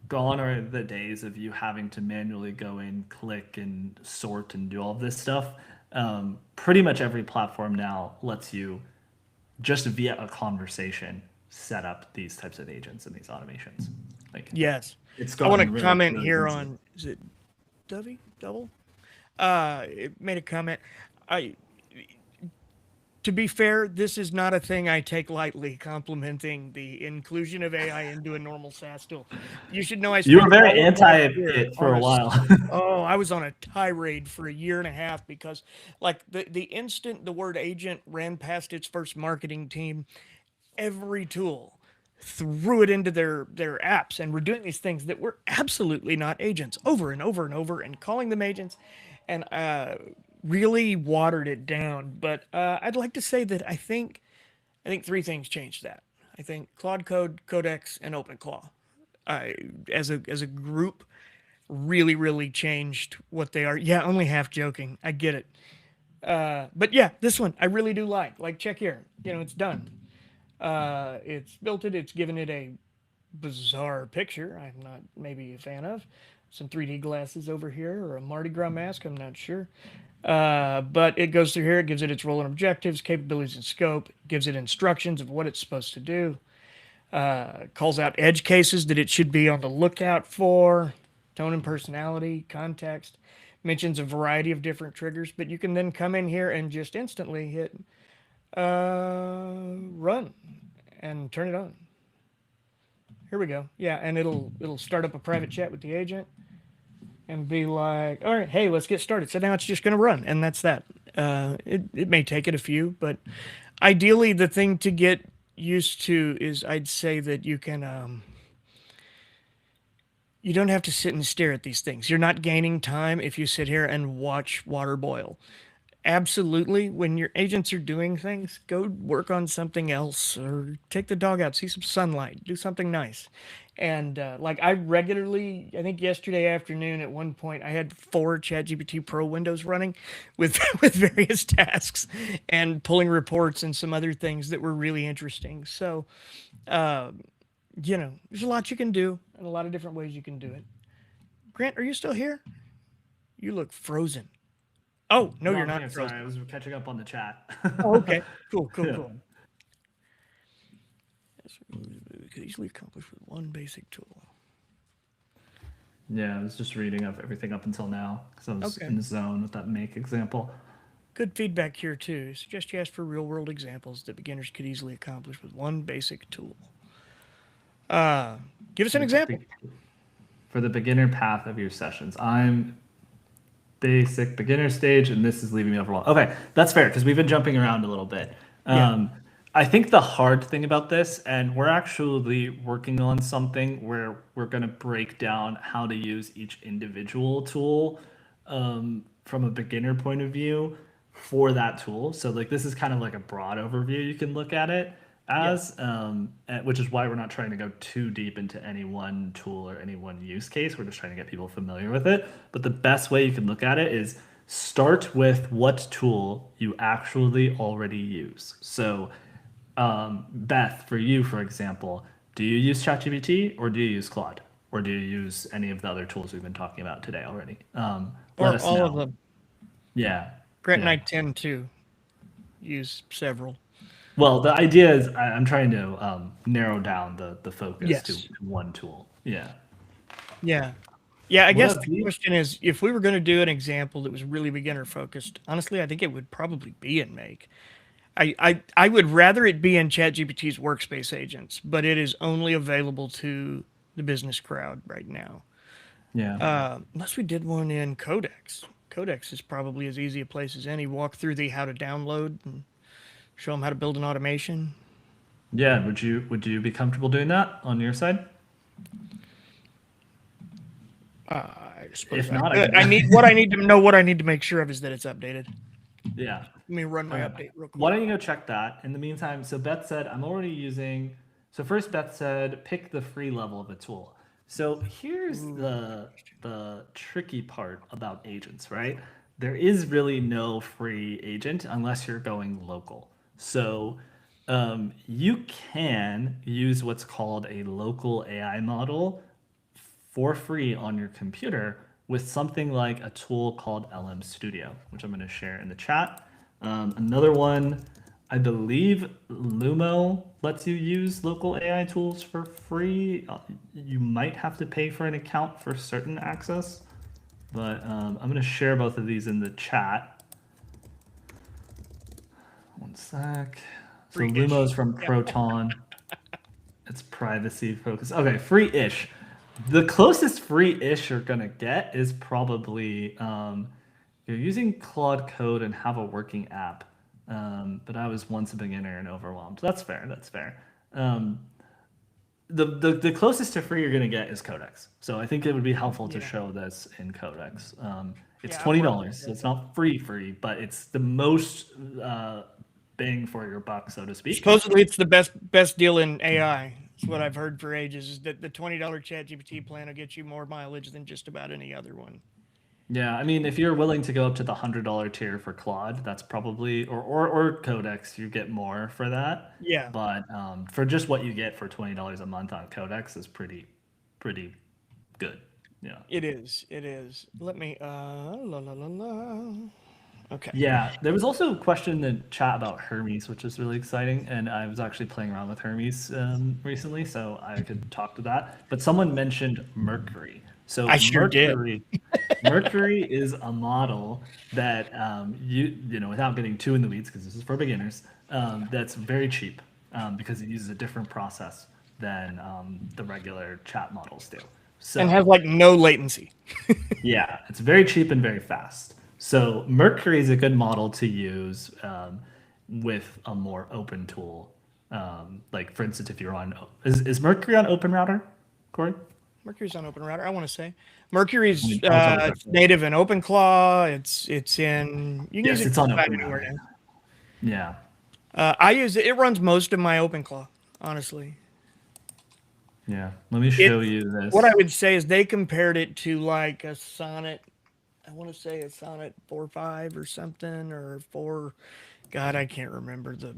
gone are the days of you having to manually go in, click, and sort and do all of this stuff. Pretty much every platform now lets you just via a conversation set up these types of agents and these automations. Like Yes. it's I want gotten to really, comment really here easy. on, is it Dovey? Double? It made a comment. I To be fair, this is not a thing I take lightly, complimenting the inclusion of AI into a normal SaaS tool. You should know I You were spent very all of last anti year it for on a a while. I was on a tirade for a year and a half because like the instant the word agent ran past its first marketing team, every tool threw it into their apps and were doing these things that were absolutely not agents over and over and over and calling them agents, and really watered it down. But I'd like to say that I think three things changed that. I think Claude Code, Codex, and OpenClaw, as a group, really changed what they are. Yeah, only half joking. I get it. But yeah, this one I really do like. Like, check here. It's done. It's built it. It's given it a bizarre picture I'm not maybe a fan of. Some 3D glasses over here, or a Mardi Gras mask, I'm not sure. But it goes through here, it gives it its role and objectives, capabilities and scope, gives it instructions of what it's supposed to do, calls out edge cases that it should be on the lookout for, tone and personality, context, mentions a variety of different triggers, but you can then come in here and just instantly hit run and turn it on. Here we go. Yeah, and it'll start up a private chat with the agent and be like, all right, hey, let's get started. So now it's just going to run, and that's that. It may take it a few, but ideally, the thing to get used to is I'd say that you don't have to sit and stare at these things. You're not gaining time if you sit here and watch water boil. Absolutely, when your agents are doing things, go work on something else or take the dog out, see some sunlight, do something nice. And like, I regularly, I think yesterday afternoon at one point, I had 4 ChatGPT Pro windows running with with various tasks and pulling reports and some other things that were really interesting. So, uh, there's a lot you can do and a lot of different ways you can do it. Grant, are you still here? You look frozen. Oh, no, No, you're I'm not here. Sorry, I frozen. was catching up on the chat. Oh, okay. Cool, cool, Yeah. cool. Could easily accomplish with one basic tool. Yeah, I was just reading up everything up until now because I was Okay. in the zone with that make example. Good feedback here, too. Suggest you ask for real world examples that beginners could easily accomplish with one basic tool. Uh, Give us For an the example. for the beginner path of your sessions, I'm basic beginner stage, and this is leaving me overwhelmed. Okay, that's fair because we've been jumping around a little bit. Yeah. I think the hard thing about this, and we're actually working on something where we're going to break down how to use each individual tool from a beginner point of view for that tool. So, like, this is kind of like a broad overview you can look at it Yeah. as, which is why we're not trying to go too deep into any one tool or any one use case. We're just trying to get people familiar with it. But the best way you can look at it is start with what tool you actually already use. So, Beth, for you, for example, do you use ChatGPT or do you use Claude? Or do you use any of the other tools we've been talking about today already? Let Or us all of know. them. Yeah. Grant and I Yeah. tend to use several. Well, the idea is I'm trying to narrow down the focus to Yes. one tool. Yeah. Yeah. Yeah, I What guess up, the V? question is, if we were going to do an example that was really beginner focused, honestly, I think it would probably be in Make. I would rather it be in ChatGPT's workspace agents, but it is only available to the business crowd right now. Yeah. Unless we did one in Codex. Codex is probably as easy a place as any. Walk through the how to download and show them how to build an automation. Yeah. Would you be comfortable doing that on your side? I suppose If I not, I could. can. I need what I need to know. What I need to make sure of is that it's updated. Yeah. Let me run my Okay. update real Why quick. don't you go check that? In the meantime, so Beth said, I'm already using. So first, Beth said, pick the free level of a tool. So here's Ooh, good question. the tricky part about agents, right? There is really no free agent unless you're going local. So you can use what's called a local AI model for free on your computer with something like a tool called LM Studio, which I'm going to share in the chat. Another one, I believe Lumo lets you use local AI tools for free. You might have to pay for an account for certain access, but I'm going to share both of these in the chat. One sec. So Lumo Free-ish. is from Yeah. Proton. It's privacy focused. Okay, free-ish. The closest free-ish you're gonna get is probably you're using Claude Code and have a working app. But I was once a beginner and overwhelmed. That's fair. That's fair. Um, the closest to free you're gonna get is Codex. So I think it would be helpful to Yeah. show this in Codex. It's Yeah, I'm working $20, so with it's it. not free, but it's the most bang for your buck, so to speak. Supposedly, it's the best deal in AI. It's what I've heard for ages. Is that the $20 ChatGPT plan will get you more mileage than just about any other one. Yeah, I mean, if you're willing to go up to the $100 tier for Claude, that's probably or Codex, you get more for that. Yeah, But for just what you get for $20 a month on Codex is pretty good. Yeah. it is. It is. Let me. La la la la. Okay. Yeah, there was also a question in the chat about Hermes, which is really exciting, and I was actually playing around with Hermes recently, so I could talk to that. But someone mentioned Mercury. So I sure did. Mercury is a model that without getting too in the weeds, because this is for beginners, that's very cheap because it uses a different process than the regular chat models do. And So has like no latency. yeah, it's very cheap and very fast. So Mercury is a good model to use with a more open tool. Like for instance, if you're on, is Mercury on Open Router, Corey? Mercury's on OpenRouter. I want to say Mercury's I'll double check it's that. native in OpenClaw. It's in. You can use Yes, it it's just on about Open anywhere Router. now. Yeah, I use it. It runs most of my OpenClaw. Honestly, yeah. Let me it. show you What I this. would say is they compared it to like a Sonnet. I want to say a Sonnet 4.5 or something or 4. God, I can't remember the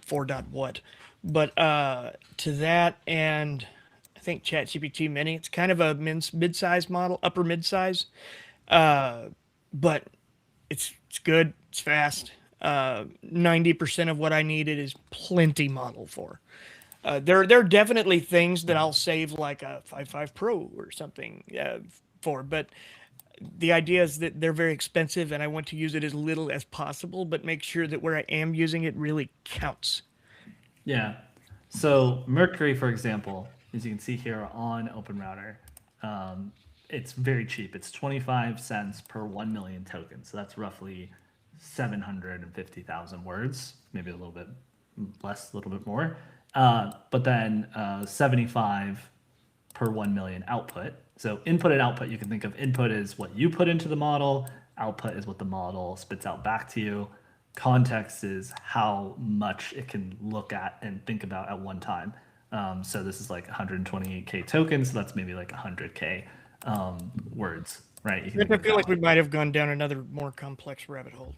4 dot what, but to that and I think ChatGPT Mini. It's kind of a mid-size model, upper mid-size, but it's good. It's fast. 90% of what I needed is plenty model for. There are definitely things that I'll save like a 5.5 Pro or something for, but the idea is that they're very expensive and I want to use it as little as possible, but make sure that where I am using it really counts. Yeah. So Mercury, for example, as you can see here on Open Router, um, it's very cheap. It's 25 cents per 1 million tokens. So that's roughly 750,000 words, maybe a little bit less, a little bit more. But then 75 per 1 million output. So input and output, you can think of input is what you put into the model, output is what the model spits out back to you. Context is how much it can look at and think about at one time. So this is like 128K tokens, so that's maybe like 100K words, right? You can think I of it feel that like we way. might have gone down another more complex rabbit hole.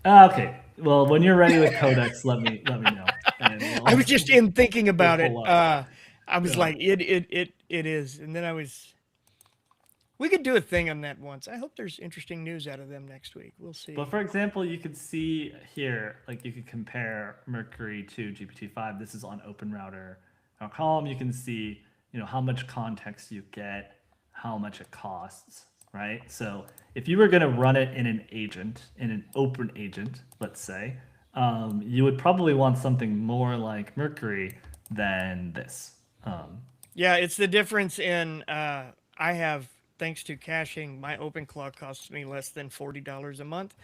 Okay, well, when you're ready with Codex, let me know, and I we'll was just in thinking we'll about it. pull up. I was Yeah. like, it is, and then I was. We could do a thing on that once. I hope there's interesting news out of them next week. We'll But see. for example, you could see here, like you could compare Mercury to GPT-5. This is on OpenRouter.com. You can see, how much context you get, how much it costs, right? So if you were going to run it in an agent, in an open agent, let's say, you would probably want something more like Mercury than this. Yeah, it's the difference in. I have, thanks to caching, my OpenClaw costs me less than $40 a month.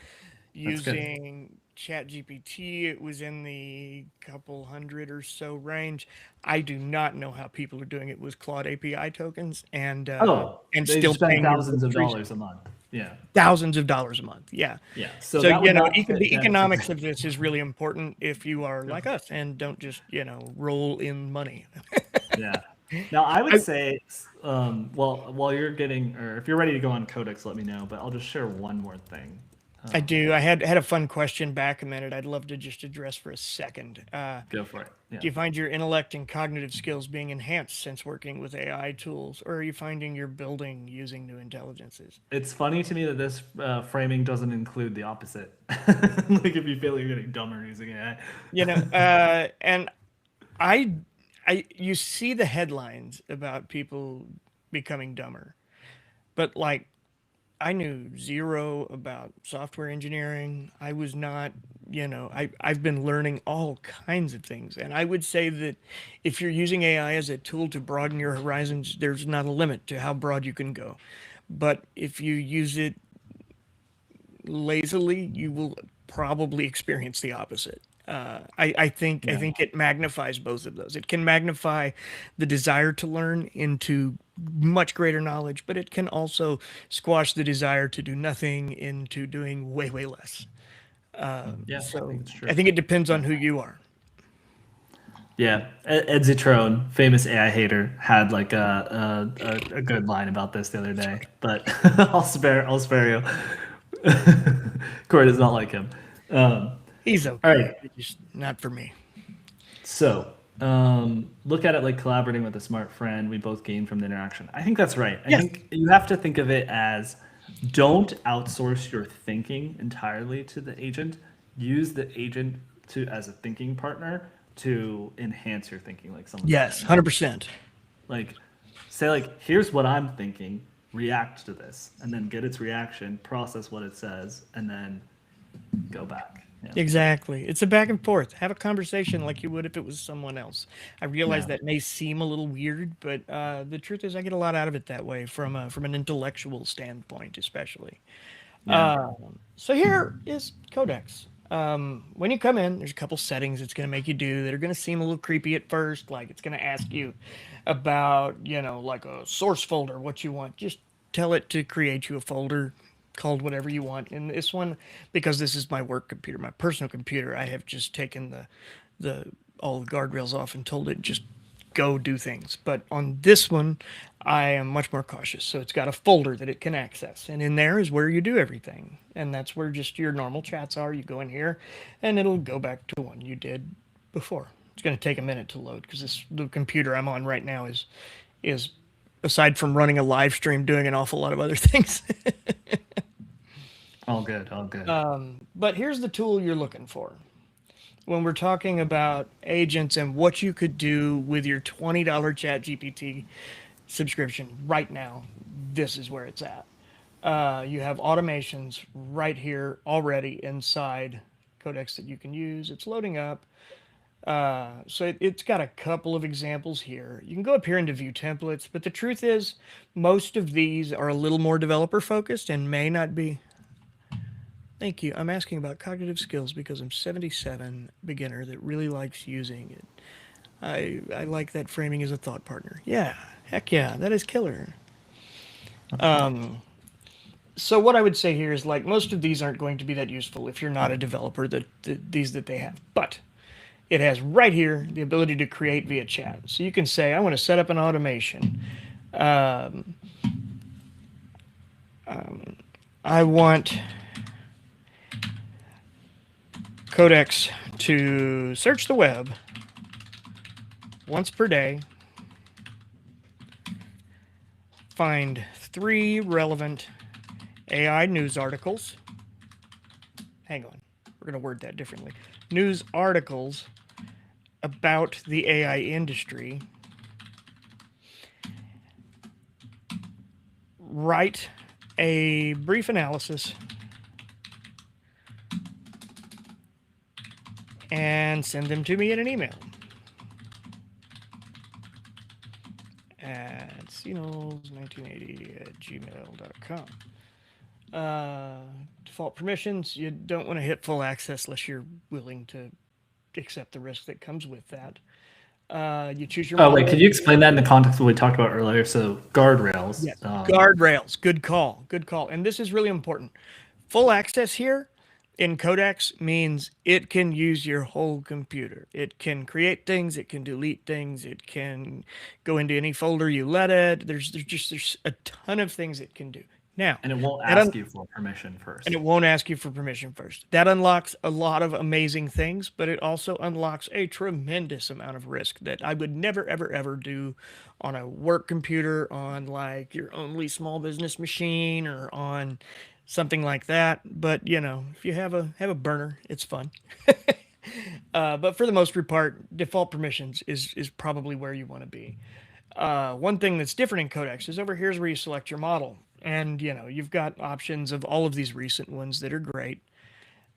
That's good. Using ChatGPT, it was in the couple hundred or so range. I do not know how people are doing it with Claude API tokens Oh, and they still spend paying your thousands of free dollars a month. Yeah. thousands of dollars a month. Yeah. Yeah. So So that would not fit the them. economics of this is really important if you are like us and don't just roll in money. Yeah. Now I would I, say, well, while you're getting, or if you're ready to go on Codex, let me know. But I'll just share one more thing. I do. I had a fun question back a minute. I'd love to just address for a second. Go for it. Yeah. Do you find your intellect and cognitive skills being enhanced since working with AI tools, or are you finding you're building using new intelligences? It's funny to me that this framing doesn't include the opposite. Like if you feel you're getting dumber using AI. And I, you see the headlines about people becoming dumber, but like I knew zero about software engineering. I was not, I've been learning all kinds of things. And I would say that if you're using AI as a tool to broaden your horizons, there's not a limit to how broad you can go. But if you use it lazily, you will probably experience the opposite. I Yeah. think it magnifies both of those. It can magnify the desire to learn into much greater knowledge, but it can also squash the desire to do nothing into doing way less. Yeah, I So think it's I true. think it depends Yeah. on who you are. Yeah, Ed Zitrone, famous AI hater, had like a good line about this the other day, but I'll spare you. Corey does not like him. He's All okay, right, just not for me. so look at it like collaborating with a smart friend. We both gain from the interaction. I think that's right. I Yes. think you have to think of it as don't outsource your thinking entirely to the agent. Use the agent to as a thinking partner to enhance your thinking, like someone Yes. said. 100%. Like say like here's what I'm thinking, react to this, and then get its reaction, process what it says, and then go back. Yeah. Exactly. It's a back and forth. Have a conversation like you would if it was someone else. I realize Yeah. that may seem a little weird, but the truth is, I get a lot out of it that way from an intellectual standpoint, especially. Yeah. So here is Codex. When you come in, there's a couple settings it's going to make you do that are going to seem a little creepy at first. Like it's going to ask you about, like a source folder, what you want. Just tell it to create you a folder called whatever you want. In this one, because this is my work computer, my personal computer, I have just taken the all the guardrails off and told it just go do things. But on this one, I am much more cautious. So it's got a folder that it can access. And in there is where you do everything. And that's where just your normal chats are. You go in here and it'll go back to one you did before. It's going to take a minute to load because the computer I'm on right now is aside from running a live stream doing an awful lot of other things. All good. All good. But here's the tool you're looking for. When we're talking about agents and what you could do with your $20 ChatGPT subscription right now, this is where it's at. You have automations right here already inside Codex that you can use. It's loading up. So it's got a couple of examples here. You can go up here into view templates, but the truth is, most of these are a little more developer focused and may not be. Thank you. I'm asking about cognitive skills because I'm 77 beginner that really likes using it. I like that framing as a thought partner. Yeah, heck yeah, that is killer. So what I would say here is like most of these aren't going to be that useful if you're not a developer these that they have. But it has right here the ability to create via chat. So you can say I want to set up an automation. I want Codex to search the web once per day, find 3 relevant AI news articles. Hang on, we're going to word that differently. News articles about the AI industry. Write a brief analysis and send them to me in an email at cnos1980 at gmail.com. Default permissions, you don't want to hit full access unless you're willing to accept the risk that comes with that. You choose your Oh wait, model. could you explain that in the context of what we talked about earlier? So guardrails. Yes. Guardrails. Good call. Good call. And this is really important. Full access here in Codex means it can use your whole computer. It can create things. It can delete things. It can go into any folder you let it. There's a ton of things it can do. Now, And it won't that ask you for permission and first. it won't ask you for permission first. That unlocks a lot of amazing things, but it also unlocks a tremendous amount of risk that I would never, ever, ever do on a work computer, on like your only small business machine, or on something like that. But if you have a burner, it's fun. But for the most part, default permissions is probably where you want to be. One thing that's different in Codex is over here is where you select your model. And you've got options of all of these recent ones that are great.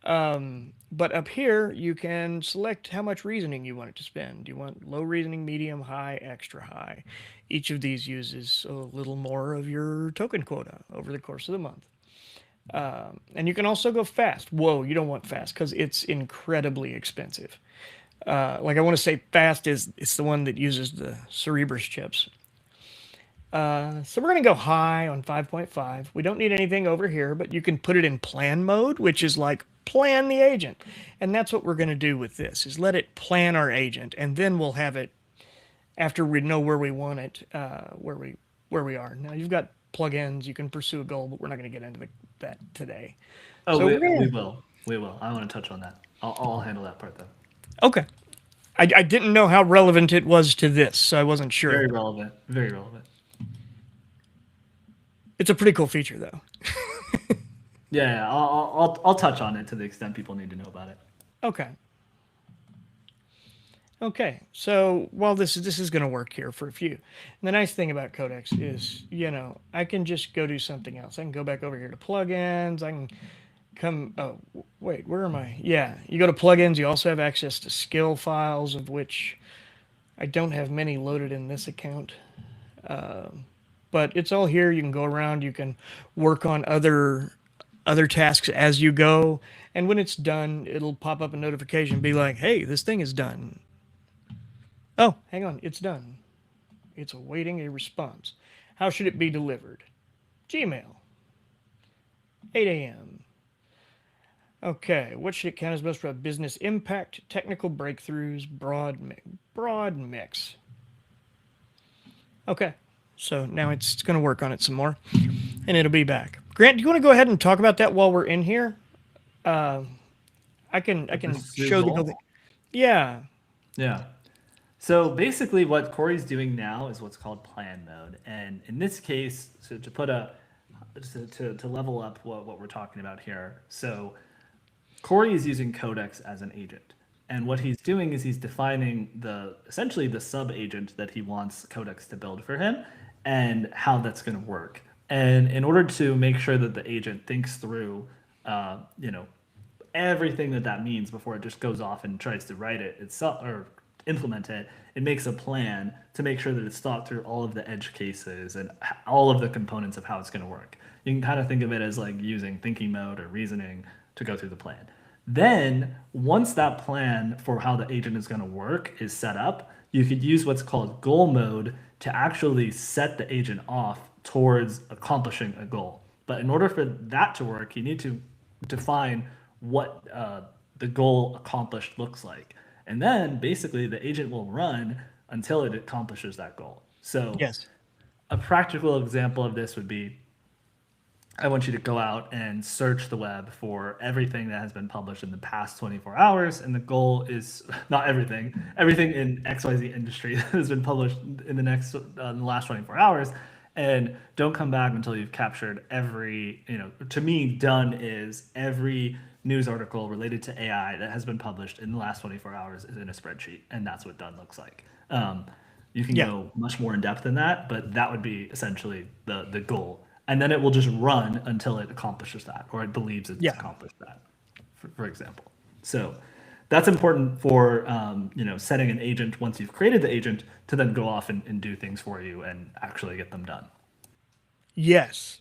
But up here, you can select how much reasoning you want it to spend. Do you want low reasoning, medium, high, extra high? Each of these uses a little more of your token quota over the course of the month. And you can also go fast. Whoa, you don't want fast because it's incredibly expensive. Like I want to say fast is it's the one that uses the Cerebrus chips. So we're going to go high on 5.5. We don't need anything over here, but you can put it in plan mode, which is like plan the agent. And that's what we're going to do with this is let it plan our agent. And then we'll have it after we know where we want it, where we are. Now you've got plugins, you can pursue a goal, but we're not going to get into that today. Oh, So we're we going to, will. We will. I want to touch on that. I'll handle that part though. okay. I didn't know how relevant it was to this, so I wasn't sure. Very relevant. Very relevant. It's a pretty cool feature though. Yeah, I'll touch on it to the extent people need to know about it. Okay. Okay, so while this is going to work here for a few, and the nice thing about Codex is, I can just go do something else. I can go back over here to plugins. I can come. Oh, wait, where am I? Yeah, you go to plugins. You also have access to skill files, of which I don't have many loaded in this account. But it's all here. You can go around. You can work on other tasks as you go, and when it's done, it'll pop up a notification, be like, "Hey, this thing is done." Oh, hang on, it's done. It's awaiting a response. How should it be delivered? Gmail. 8 a.m. Okay, what should it count as most for business impact, technical breakthroughs, broad mix. Okay, so now it's going to work on it some more, and it'll be back. Grant, do you want to go ahead and talk about that while we're in here? I can show the Sizzle. yeah. Yeah. So basically, what Corey's doing now is what's called plan mode, and in this case, so to put a to level up what we're talking about here. So Corey is using Codex as an agent. And what he's doing is he's defining essentially the sub agent that he wants Codex to build for him and how that's going to work. And in order to make sure that the agent thinks through, you know, everything that means before it just goes off and tries to write it itself or implement it, it makes a plan to make sure that it's thought through all of the edge cases and all of the components of how it's going to work. You can kind of think of it as like using thinking mode or reasoning to go through the plan. Then, once that plan for how the agent is going to work is set up, you could use what's called goal mode to actually set the agent off towards accomplishing a goal. But in order for that to work, you need to define what the goal accomplished looks like. And then basically the agent will run until it accomplishes that goal. So, Yes. a practical example of this would be I want you to go out and search the web for everything that has been published in the past 24 hours. And the goal is not everything in XYZ industry that has been published in the last 24 hours. And don't come back until you've captured every, to me, done is every news article related to AI that has been published in the last 24 hours is in a spreadsheet. And that's what done looks like. You can Yeah. go much more in depth than that, but that would be essentially the goal, and then it will just run until it accomplishes that or it believes it's Yeah. accomplished that, for example. So that's important for setting an agent once you've created the agent to then go off and do things for you and actually get them done. Yes.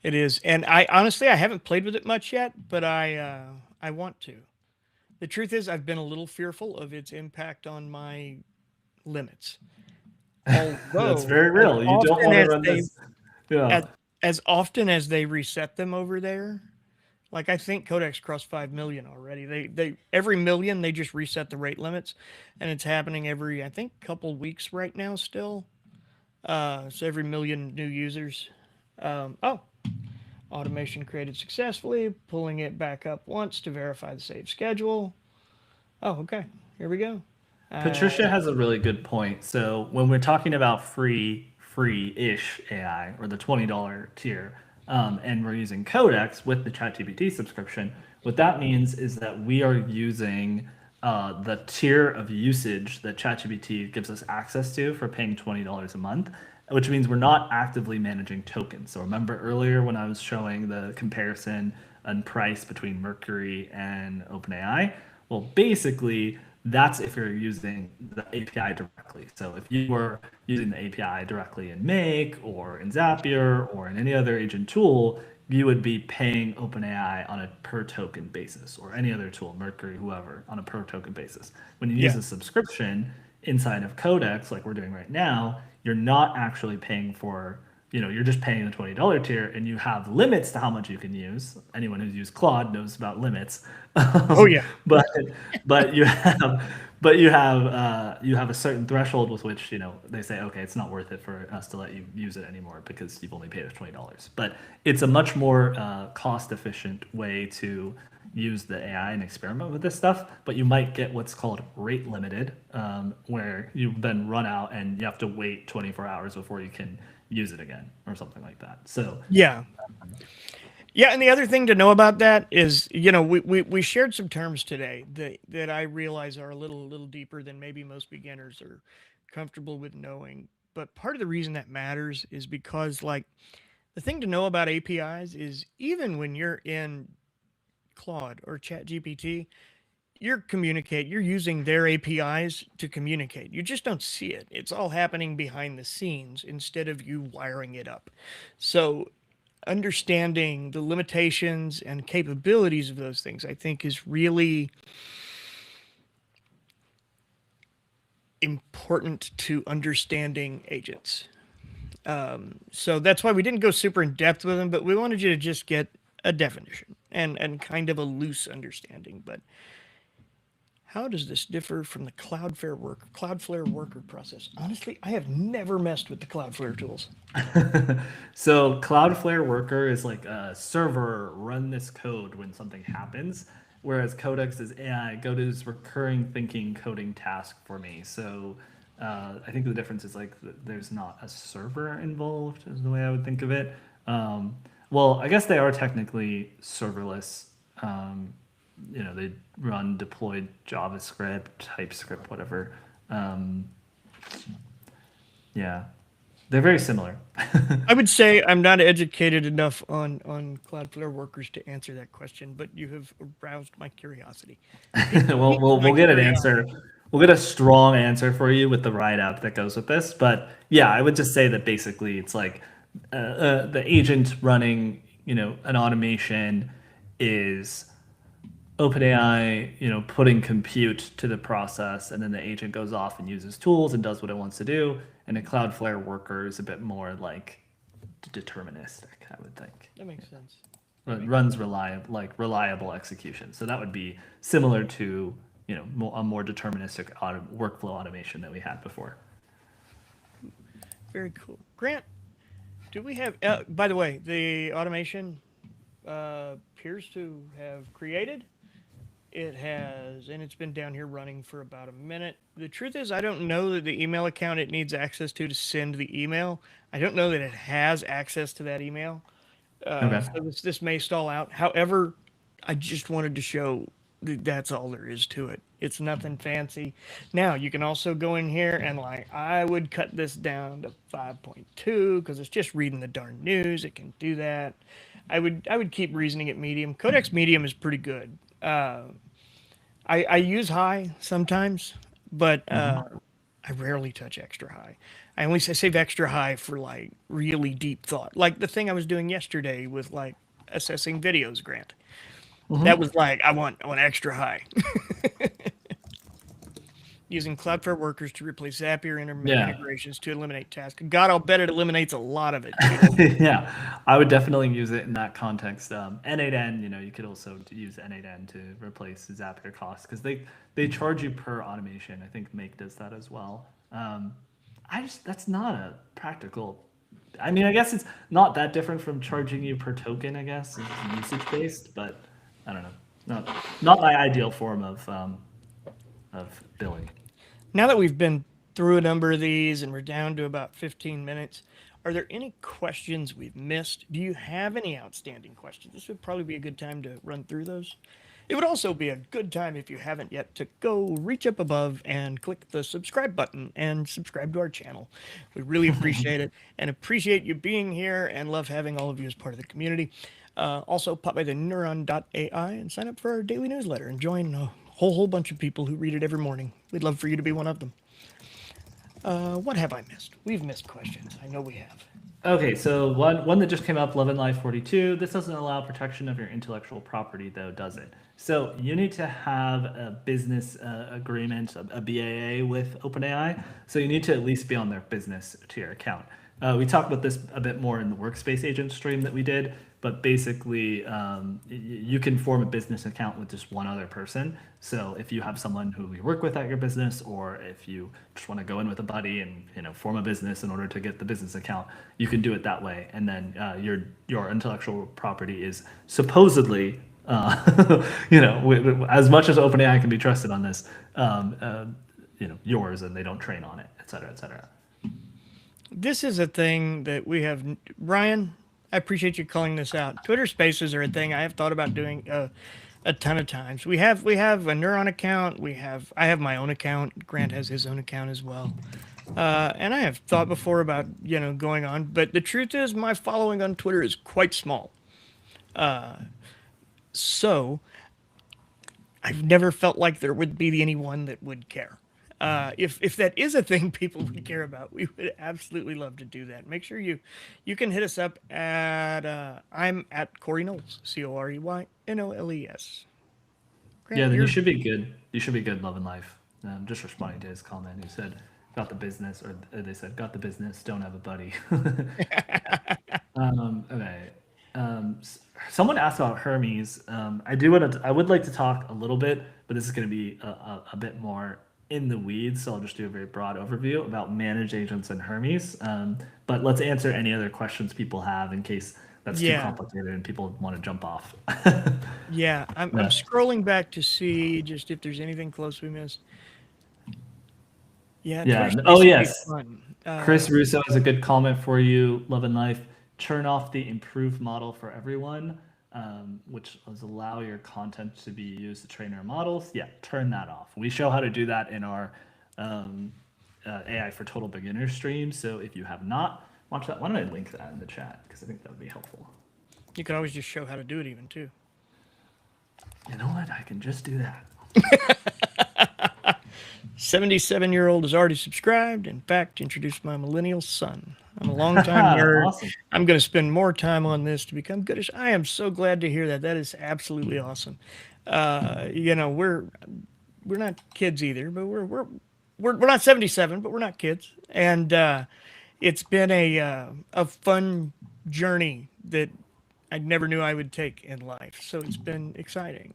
It is, and I honestly I haven't played with it much yet, but I want to. The truth is, I've been a little fearful of its impact on my limits. That's Although, very real. You don't want to run this. Yeah. as, as often as they reset them over there, like I think Codex crossed 5 million already. They every million they just reset the rate limits, and it's happening every I think couple weeks right now still. So every million new users. Oh, automation created successfully, pulling it back up once to verify the save schedule. Oh, okay. Here we go. Uh, Patricia has a really good point. So when we're talking about free-ish AI or the $20 tier, and we're using Codex with the ChatGPT subscription, what that means is that we are using the tier of usage that ChatGPT gives us access to for paying $20 a month, which means we're not actively managing tokens. So remember earlier when I was showing the comparison and price between Mercury and OpenAI? Well, basically, that's if you're using the API directly. So if you were using the API directly in Make or in Zapier or in any other agent tool, you would be paying OpenAI on a per token basis, or any other tool, Mercury, whoever, on a per token basis. When you use Yeah. a subscription inside of Codex, like we're doing right now, you're not actually paying for, you're just paying the $20 tier, and you have limits to how much you can use. Anyone who's used Claude knows about limits. Oh um, yeah. but but you have a certain threshold with which they say, okay, it's not worth it for us to let you use it anymore because you've only paid us $20. But it's a much more cost efficient way to use the AI and experiment with this stuff. But you might get what's called rate limited, where you then run out and you have to wait 24 hours before you can use it again or something like that. So Yeah. Yeah, and the other thing to know about that is, we shared some terms today that I realize are a little deeper than maybe most beginners are comfortable with knowing. But part of the reason that matters is because, like, the thing to know about APIs is even when you're in Claude or ChatGPT, you're using their APIs to communicate. You just don't see it. It's all happening behind the scenes instead of you wiring it up. So understanding the limitations and capabilities of those things, I think, is really important to understanding agents. So that's why we didn't go super in depth with them, but we wanted you to just get a definition and kind of a loose understanding. But how does this differ from the Cloudflare worker process? Honestly, I have never messed with the Cloudflare tools. So Cloudflare Worker is like a server run this code when something happens, whereas Codex is AI go to this recurring thinking coding task for me. So I think the difference is like there's not a server involved, is the way I would think of it. Well, I guess they are technically serverless. Um, they run deployed JavaScript, TypeScript, whatever. Um, yeah, they're very similar. I would say I'm not educated enough on Cloudflare workers to answer that question, but you have aroused my curiosity. Piqued we'll my get an answer. curiosity. We'll get a strong answer for you with the write up that goes with this. But yeah, I would just say that basically it's like the agent running, an automation is OpenAI, putting compute to the process, and then the agent goes off and uses tools and does what it wants to do. And a Cloudflare worker is a bit more like deterministic, I would think. That makes sense. That It makes runs reliable execution. So that would be similar to a more deterministic workflow automation that we had before. very cool. Grant, do we have? By the way, the automation appears to have created. It has, and it's been down here running for about a minute. The truth is, I don't know that the email account it needs access to send the email. I don't know that it has access to that email. Okay. So this may stall out. However, I just wanted to show that that's all there is to it. It's nothing fancy. Now you can also go in here and, like, I would cut this down to 5.2 because it's just reading the darn news. It can do that. I would keep reasoning at medium. Codex medium is pretty good. I use high sometimes, but I rarely touch extra high. I save extra high for, like, really deep thought, like the thing I was doing yesterday with, like, assessing videos. Grant, that was like I want extra high. Using Cloudflare workers to replace Zapier Yeah. integrations to eliminate tasks. God, I'll bet it eliminates a lot of it. Yeah, I would definitely use it in that context. N8N, you could also use N8N to replace Zapier costs because they charge you per automation. I think Make does that as well. That's not a practical. I mean, I guess it's not that different from charging you per token. I guess it's usage based, but I don't know. Not my ideal form of billing. Now that we've been through a number of these and we're down to about 15 minutes, are there any questions we've missed? Do you have any outstanding questions? This would probably be a good time to run through those. It would also be a good time, if you haven't yet, to go reach up above and click the subscribe button and subscribe to our channel. We really appreciate it and appreciate you being here and love having all of you as part of the community. Also, pop by the Neuron.ai and sign up for our daily newsletter and join a whole bunch of people who read it every morning. We'd love for you to be one of them. What have I missed? We've missed questions. I know we have. Okay, so one that just came up, Love and Life 42. This doesn't allow protection of your intellectual property, though, does it? So you need to have a business agreement, a BAA with OpenAI. So you need to at least be on their business tier account. We talked about this a bit more in the workspace agent stream that we did, but basically, you can form a business account with just one other person. So if you have someone who you work with at your business, or if you just want to go in with a buddy and form a business in order to get the business account, you can do it that way. And then your intellectual property is supposedly, as much as OpenAI can be trusted on this, yours, and they don't train on it, et cetera, et cetera. This is a thing that we have. Ryan, I appreciate you calling this out. Twitter Spaces are a thing I have thought about doing a ton of times. We have a Neuron account. I have my own account. Grant has his own account as well. And I have thought before about going on, but the truth is my following on Twitter is quite small. So I've never felt like there would be anyone that would care. If that is a thing people would care about, we would absolutely love to do that. Make sure you can hit us up at I'm at Corey Knowles, CoreYNOLES. Grant, Yeah, then you you're should be good. You should be good, Love and Life. Just responding to his comment, he said, "Got the business," or they said, "Got the business. Don't have a buddy." Okay. Someone asked about Hermes. I would like to talk a little bit, but this is going to be a bit more in the weeds. So I'll just do a very broad overview about managed agents and Hermes. But let's answer any other questions people have in case that's too yeah. complicated and people want to jump off. Yeah, I'm Yeah. scrolling back to see just if there's anything close we missed. Yeah, Twitter Yeah. Oh, Space would be yes. fun. Chris Russo has a good comment for you. Love and Life. Turn off the improved model for everyone, which is allow your content to be used to train your models. Yeah, turn that off. We show how to do that in our um, AI for Total Beginners stream. So if you have not watched that, why don't I link that in the chat? Because I think that would be helpful. You could always just show how to do it even too. You know what? I can just do that. 77-year-old has already subscribed. In fact, introduced my millennial son. I'm a long-time nerd. Awesome. I'm going to spend more time on this to become good. I am so glad to hear that. That is absolutely awesome. We're not kids either, but we're not 77, but we're not kids. And it's been a fun journey that I never knew I would take in life. So it's been exciting.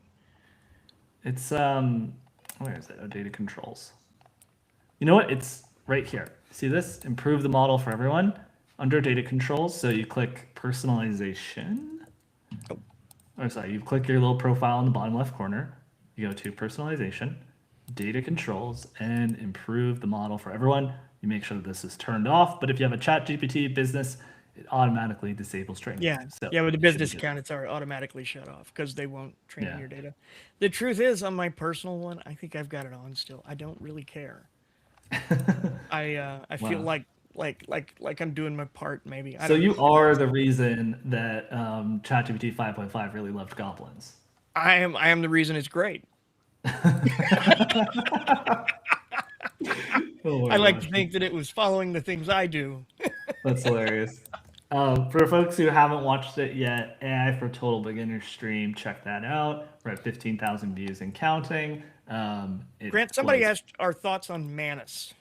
It's where is it? Oh, data controls. You know what? It's right here. See this? Improve the model for everyone under data controls. So you click personalization. Oh. Or sorry, you click your little profile in the bottom left corner. You go to personalization, data controls, and improve the model for everyone. You make sure that this is turned off. But if you have a ChatGPT business, it automatically disables training. Yeah, So yeah. With the you should be business good. account, it's automatically shut off because they won't train Yeah. your data. The truth is, on my personal one, I think I've got it on still. I don't really care. I feel Wow. like I'm doing my part. Maybe I So don't know. you are the reason that ChatGPT 5.5 really loved goblins. I am the reason it's great. Oh I my like to gosh, think that it was following the things I do. that's hilarious. For folks who haven't watched it yet, AI for Total Beginner stream, check that out. We're at 15,000 views and counting. It Grant, somebody was asked our thoughts on Manus,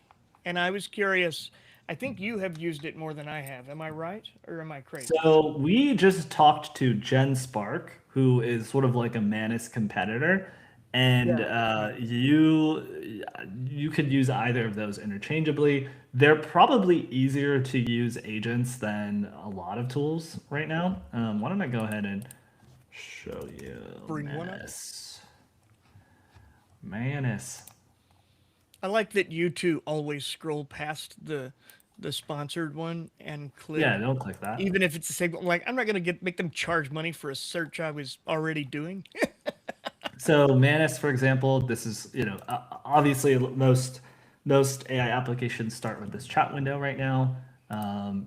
and I was curious. I think you have used it more than I have. Am I right, or am I crazy? So we just talked to Jen Spark, who is sort of like a Manus competitor, and Yeah, yeah. you could use either of those interchangeably. They're probably easier to use agents than a lot of tools right now. Why don't I go ahead and show you Bring one up. Manus? Manus. I like that you two always scroll past the sponsored one and Yeah, click, don't click that. even if it's the same. Like I'm not gonna make them charge money for a search I was already doing. So Manus, for example, this is obviously most AI applications start with this chat window right now.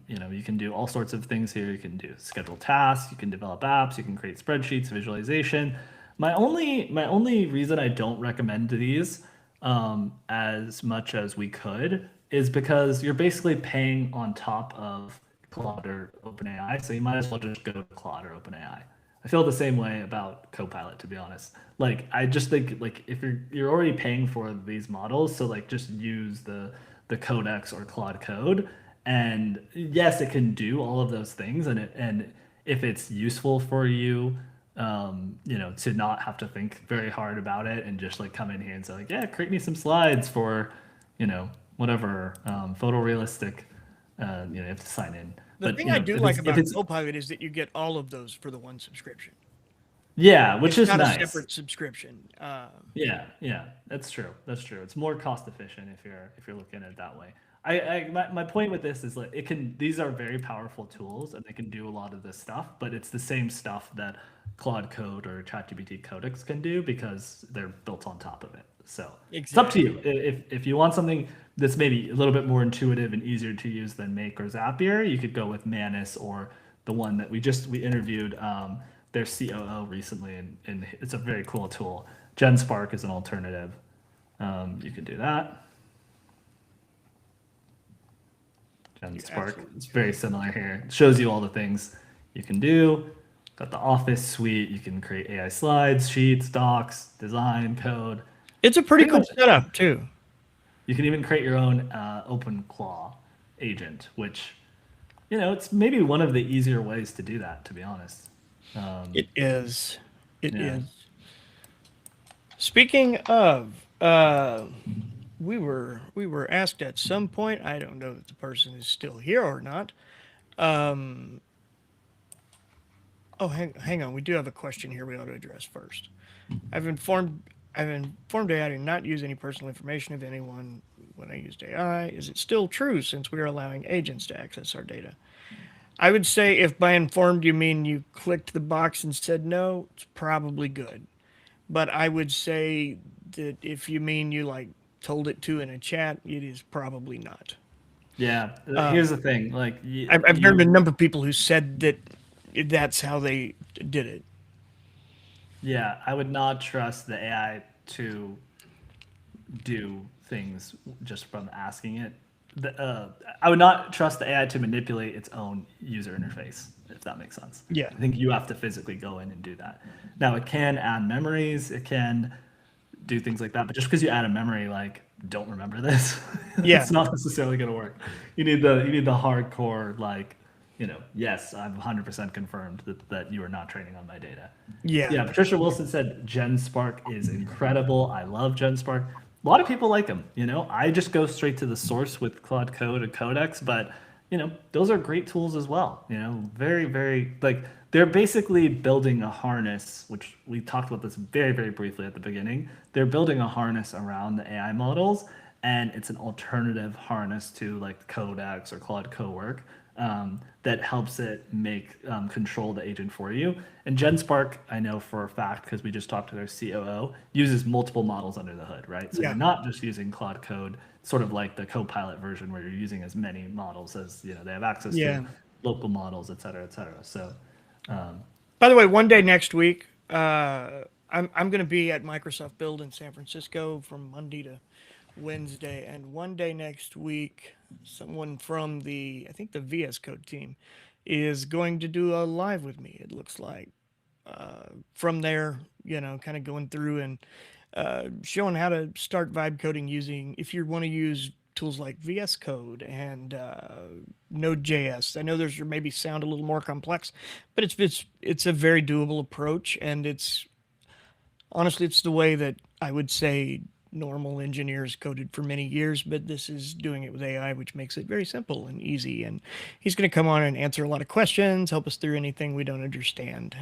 You can do all sorts of things here. You can do schedule tasks, you can develop apps, you can create spreadsheets, visualization. My only reason I don't recommend these as much as we could is because you're basically paying on top of Claude or OpenAI, so you might as well just go to Claude or OpenAI. I feel the same way about Copilot, to be honest. Like I just think like if you're already paying for these models, so like just use the Codex or Claude Code, and yes, it can do all of those things, and if it's useful for you, to not have to think very hard about it and just like come in here and say like, yeah, create me some slides for, whatever, photorealistic, you have to sign in. The But thing I do if like if about it's Copilot is that you get all of those for the one subscription. yeah, which It's is not a nice. separate subscription. Yeah, yeah, that's true. That's true. It's more cost efficient if you're looking at it that way. My point with this is like it can these are very powerful tools and they can do a lot of this stuff, but it's the same stuff that Claude Code or ChatGPT Codex can do because they're built on top of it. So it's up to you. Exactly. If you want something that's maybe a little bit more intuitive and easier to use than Make or Zapier, you could go with Manus or the one that we interviewed their COO recently, and it's a very cool tool. GenSpark is an alternative. You can do that. You GenSpark, absolutely it's can. very similar here. It shows you all the things you can do. Got the Office suite. You can create AI slides, sheets, docs, design, code. It's a pretty Pretty cool much, setup too. you can even create your own OpenClaw agent, which it's maybe one of the easier ways to do that. To be honest, It is. It yeah. is. Speaking of, we were asked at some point. I don't know if the person is still here or not. Um, oh, hang on. We do have a question here we ought to address first. I've informed I've informed AI to not use any personal information of anyone when I used AI. Is it still true since we are allowing agents to access our data? I would say if by informed you mean you clicked the box and said no, it's probably good. But I would say that if you mean you like told it to in a chat, it is probably not. Yeah, here's Um, the thing. Like I've heard a number of people who said that that's how they did it. yeah, I would not trust the AI to do things just from asking it. I would not trust the AI to manipulate its own user interface, if that makes sense. Yeah, I think you have to physically go in and do that. Now, it can add memories, it can do things like that, but just because you add a memory, like, don't remember this, yeah, it's not necessarily going to work. You need the hardcore, like, yes, I'm 100% confirmed that you are not training on my data. yeah, Yeah, Patricia Wilson said GenSpark is incredible. I love GenSpark. A lot of people like them. I just go straight to the source with Claude Code and Codex, but those are great tools as well. Very, very like they're basically building a harness, which we talked about this very, very briefly at the beginning. They're building a harness around the AI models, and it's an alternative harness to like Codex or Claude Cowork that helps it make control the agent for you. And GenSpark, I know for a fact because we just talked to their COO, uses multiple models under the hood, right? So you're yeah, not just using Claude Code, sort of like the Copilot version where you're using as many models as they have access to, yeah. local models, et cetera, et cetera. So um, By the way, one day next week, I'm going to be at Microsoft Build in San Francisco from Monday to Wednesday, and one day next week, someone from I think the VS Code team, is going to do a live with me. It looks like from there, kind of going through and showing how to start vibe coding using if you want to use tools like VS Code and Node.js. I know those are maybe sound a little more complex, but it's a very doable approach, and it's honestly it's the way that I would say normal engineers coded for many years, but this is doing it with AI, which makes it very simple and easy. And he's going to come on and answer a lot of questions, help us through anything we don't understand.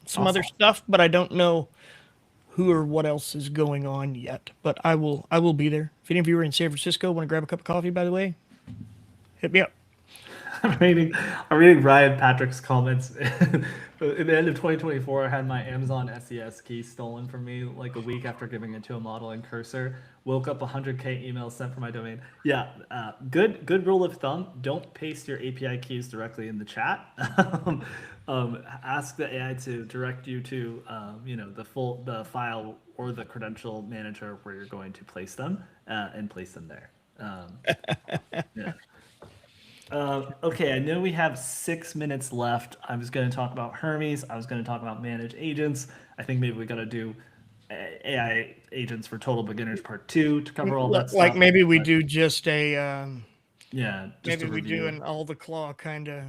Some other awesome. stuff, but I don't know who or what else is going on yet. But I will be there. If any of you are in San Francisco, want to grab a cup of coffee, by the way, hit me up. I'm reading, I'm reading Ryan Patrick's comments. At the end of 2024, I had my Amazon SES key stolen from me like a week after giving it to a model in Cursor. Woke up 100K emails sent from my domain. Yeah, good rule of thumb: don't paste your API keys directly in the chat. Ask the AI to direct you to the file or the credential manager where you're going to place them and place them there. Yeah. Okay, I know we have 6 minutes left. I was going to talk about Hermes. I was going to talk about managed agents. I think maybe we got to do AI agents for total beginners part two to cover all that Like stuff. maybe we But do just yeah, just maybe a we do review. an all the claw kind of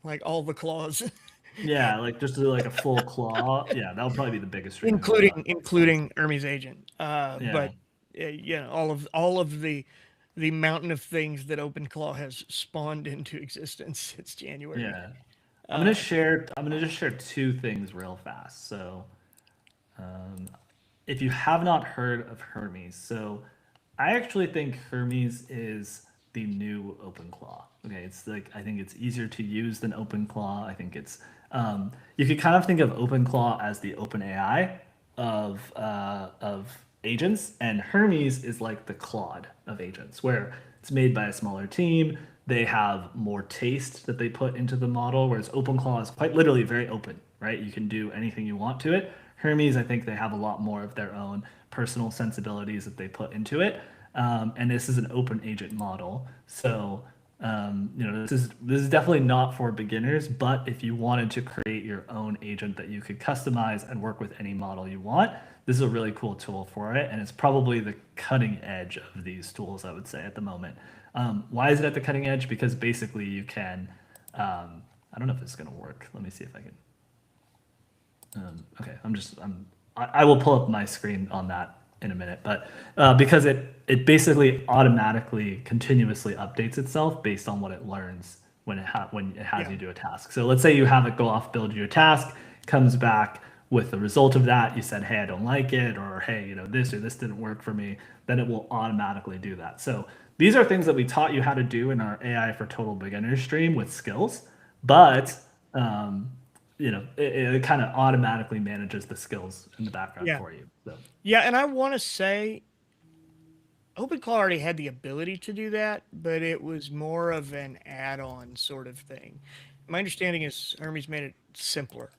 like all the claws, Yeah, like just to do like a full claw. Yeah, that'll probably be the biggest stream we've ever done. including Hermes agent. Yeah, But you know all of the mountain of things that OpenClaw has spawned into existence since January. yeah. Uh, I'm gonna just share two things real fast. So if you have not heard of Hermes, so I actually think Hermes is the new OpenClaw. Okay, it's like I think it's easier to use than OpenClaw. I think it's you could kind of think of OpenClaw as the OpenAI of agents, and Hermes is like the Claude of agents, where it's made by a smaller team. They have more taste that they put into the model, whereas OpenClaw is quite literally very open, right? You can do anything you want to it. Hermes, I think they have a lot more of their own personal sensibilities that they put into it. And this is an open agent model. So, this is definitely not for beginners, but if you wanted to create your own agent that you could customize and work with any model you want, this is a really cool tool for it. And it's probably the cutting edge of these tools, I would say, at the moment. Why is it at the cutting edge? Because basically you can, I don't know if this is going to work. Let me see if I can. Okay, I will pull up my screen on that in a minute, but because it basically automatically continuously updates itself based on what it learns when it has yeah, you do a task. So let's say you have it go off, build you a task, comes back with the result of that. You said, hey, I don't like it, or hey, this or this didn't work for me. Then it will automatically do that. So these are things that we taught you how to do in our AI for total beginners stream with skills, but um, it kind of automatically manages the skills in the background yeah, for you. So yeah. And I want to say OpenClaw already had the ability to do that, but it was more of an add-on sort of thing. My understanding is Hermes made it simpler.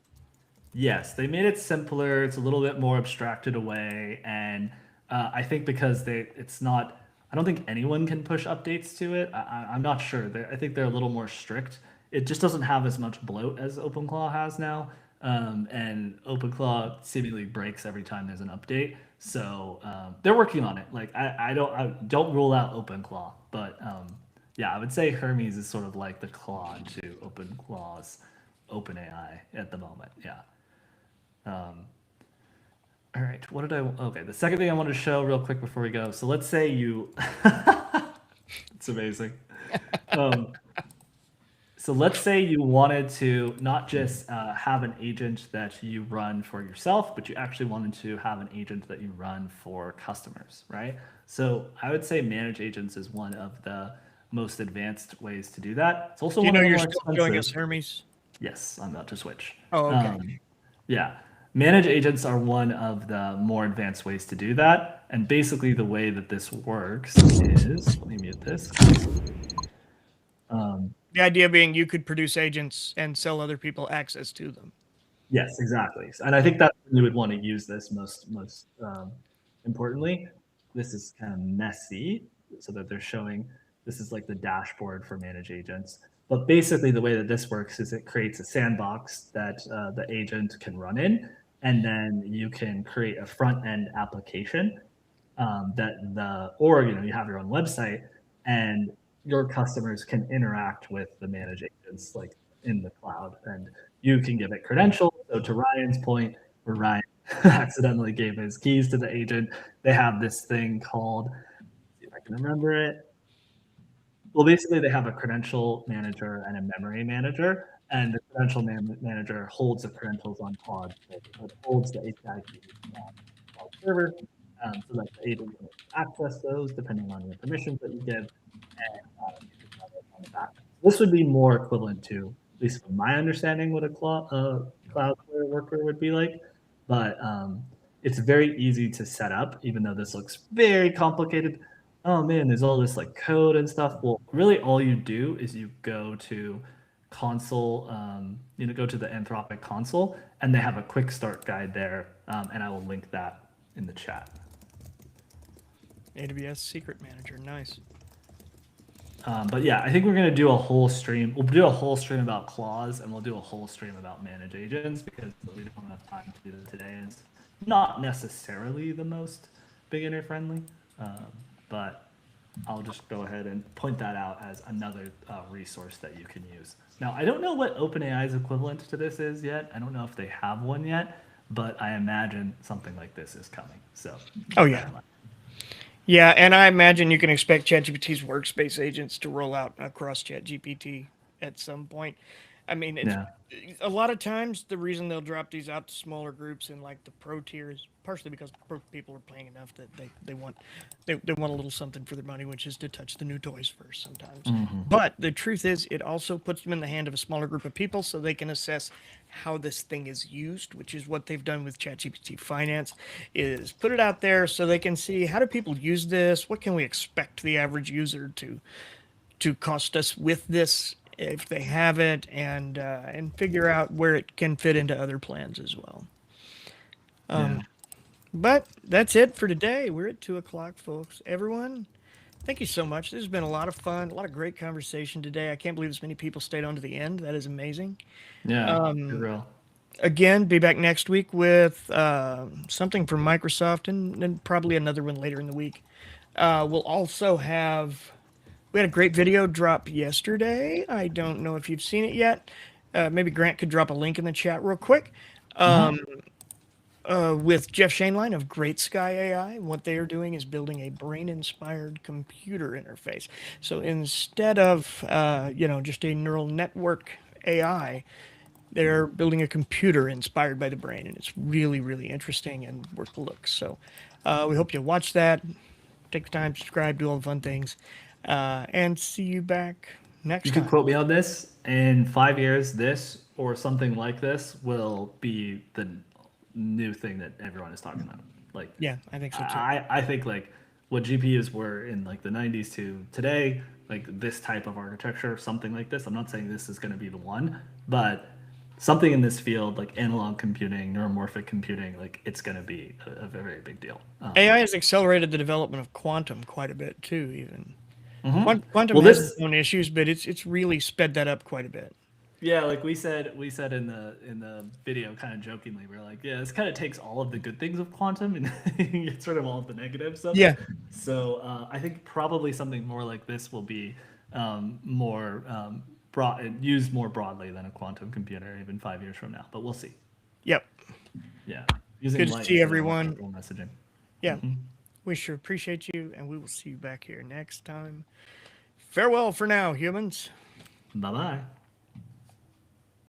yes, they made it simpler. It's a little bit more abstracted away, and I think because it's not. I don't think anyone can push updates to it. I'm not sure. I think they're a little more strict. It just doesn't have as much bloat as OpenClaw has now, and OpenClaw seemingly breaks every time there's an update. So they're working on it. Like I don't rule out OpenClaw, but yeah, I would say Hermes is sort of like the Claude to OpenClaw's OpenAI at the moment. Yeah. Um, all right. What did I? Okay. The second thing I wanted to show real quick before we go. So let's say you. It's amazing. Um, so let's say you wanted to not just have an agent that you run for yourself, but you actually wanted to have an agent that you run for customers, right? So I would say manage agents is one of the most advanced ways to do that. It's also Do you one know of the you're more still showing us expensive. Hermes? Yes, I'm about to switch. Oh, okay. Yeah. Manage agents are one of the more advanced ways to do that. And basically, the way that this works is let me mute this. The idea being you could produce agents and sell other people access to them. Yes, exactly. And I think that's when you would want to use this most importantly. This is kind of messy, so that they're showing this is like the dashboard for manage agents. But basically, the way that this works is it creates a sandbox that the agent can run in, and then you can create a front end application that or you have your own website, and your customers can interact with the managed agents like in the cloud, and you can give it credentials. So to Ryan's point, where Ryan accidentally gave his keys to the agent, they have this thing called, see if I can remember it. Well, basically, they have a credential manager and a memory manager, and the credential manager holds the credentials on Claude. So it holds the API keys on Claude server, so that the agent can access those depending on your permissions that you give, and you can run it on the back end. This would be more equivalent to, at least from my understanding, what a Cloudflare worker would be like. But it's very easy to set up, even though this looks very complicated. Oh man, there's all this like code and stuff. Well, really, all you do is you go to console, go to the Anthropic console, and they have a quick start guide there, and I will link that in the chat. AWS Secret Manager, nice. But yeah, I think we're gonna do a whole stream. We'll do a whole stream about clause, and we'll do a whole stream about manage agents because we don't have time to do that today. And it's not necessarily the most beginner friendly, but I'll just go ahead and point that out as another resource that you can use. Now, I don't know what OpenAI's equivalent to this is yet. I don't know if they have one yet, but I imagine something like this is coming. So, Oh yeah. Yeah, and I imagine you can expect ChatGPT's workspace agents to roll out across ChatGPT at some point. I mean, it's Yeah. a lot of times the reason they'll drop these out to smaller groups in like the pro tiers, partially because pro people are playing enough that they want a little something for their money, which is to touch the new toys first sometimes. But the truth is, it also puts them in the hand of a smaller group of people so they can assess how this thing is used, which is what they've done with ChatGPT Finance, is put it out there so they can see how do people use this, what can we expect the average user to cost us with this if they have it, and figure out where it can fit into other plans as well. Yeah. But that's it for today. We're at 2 o'clock, folks. Everyone, thank you so much. This has been a lot of fun, a lot of great conversation today. I can't believe as many people stayed on to the end. That is amazing. Yeah. For real. Again, be back next week with something from Microsoft and probably another one later in the week. We'll also have. We had a great video drop yesterday. I don't know if you've seen it yet. Maybe Grant could drop a link in the chat real quick. With Jeff Shainline of Great Sky AI. What they are doing is building a brain-inspired computer interface. So instead of just a neural network AI, they're building a computer inspired by the brain, and it's really, really interesting and worth the look. So we hope you watch that. Take the time, subscribe, do all the fun things, and see you back next You time. could quote me on this. In 5 years, this or something like this will be the new thing that everyone is talking about. Like, Yeah, I think so too. I think like what GPUs were in like the 90s to today, like this type of architecture, something like this. I'm not saying this is going to be the one, but something in this field, like analog computing, neuromorphic computing, like it's going to be a very big deal. AI has accelerated the development of quantum quite a bit too. Even quantum Well, has its this own issues, but it's really sped that up quite a bit. Yeah, like we said in the video, kind of jokingly, we're like, yeah, this kind of takes all of the good things of quantum and gets rid of all of the negative stuff. Yeah, So I think probably something more like this will be more broad, used more broadly than a quantum computer, even 5 years from now. But we'll see. yep. Yeah, using Good to light see instead of everyone. electrical messaging. Yeah, we sure appreciate you, and we will see you back here next time. Farewell for now, humans. Bye bye.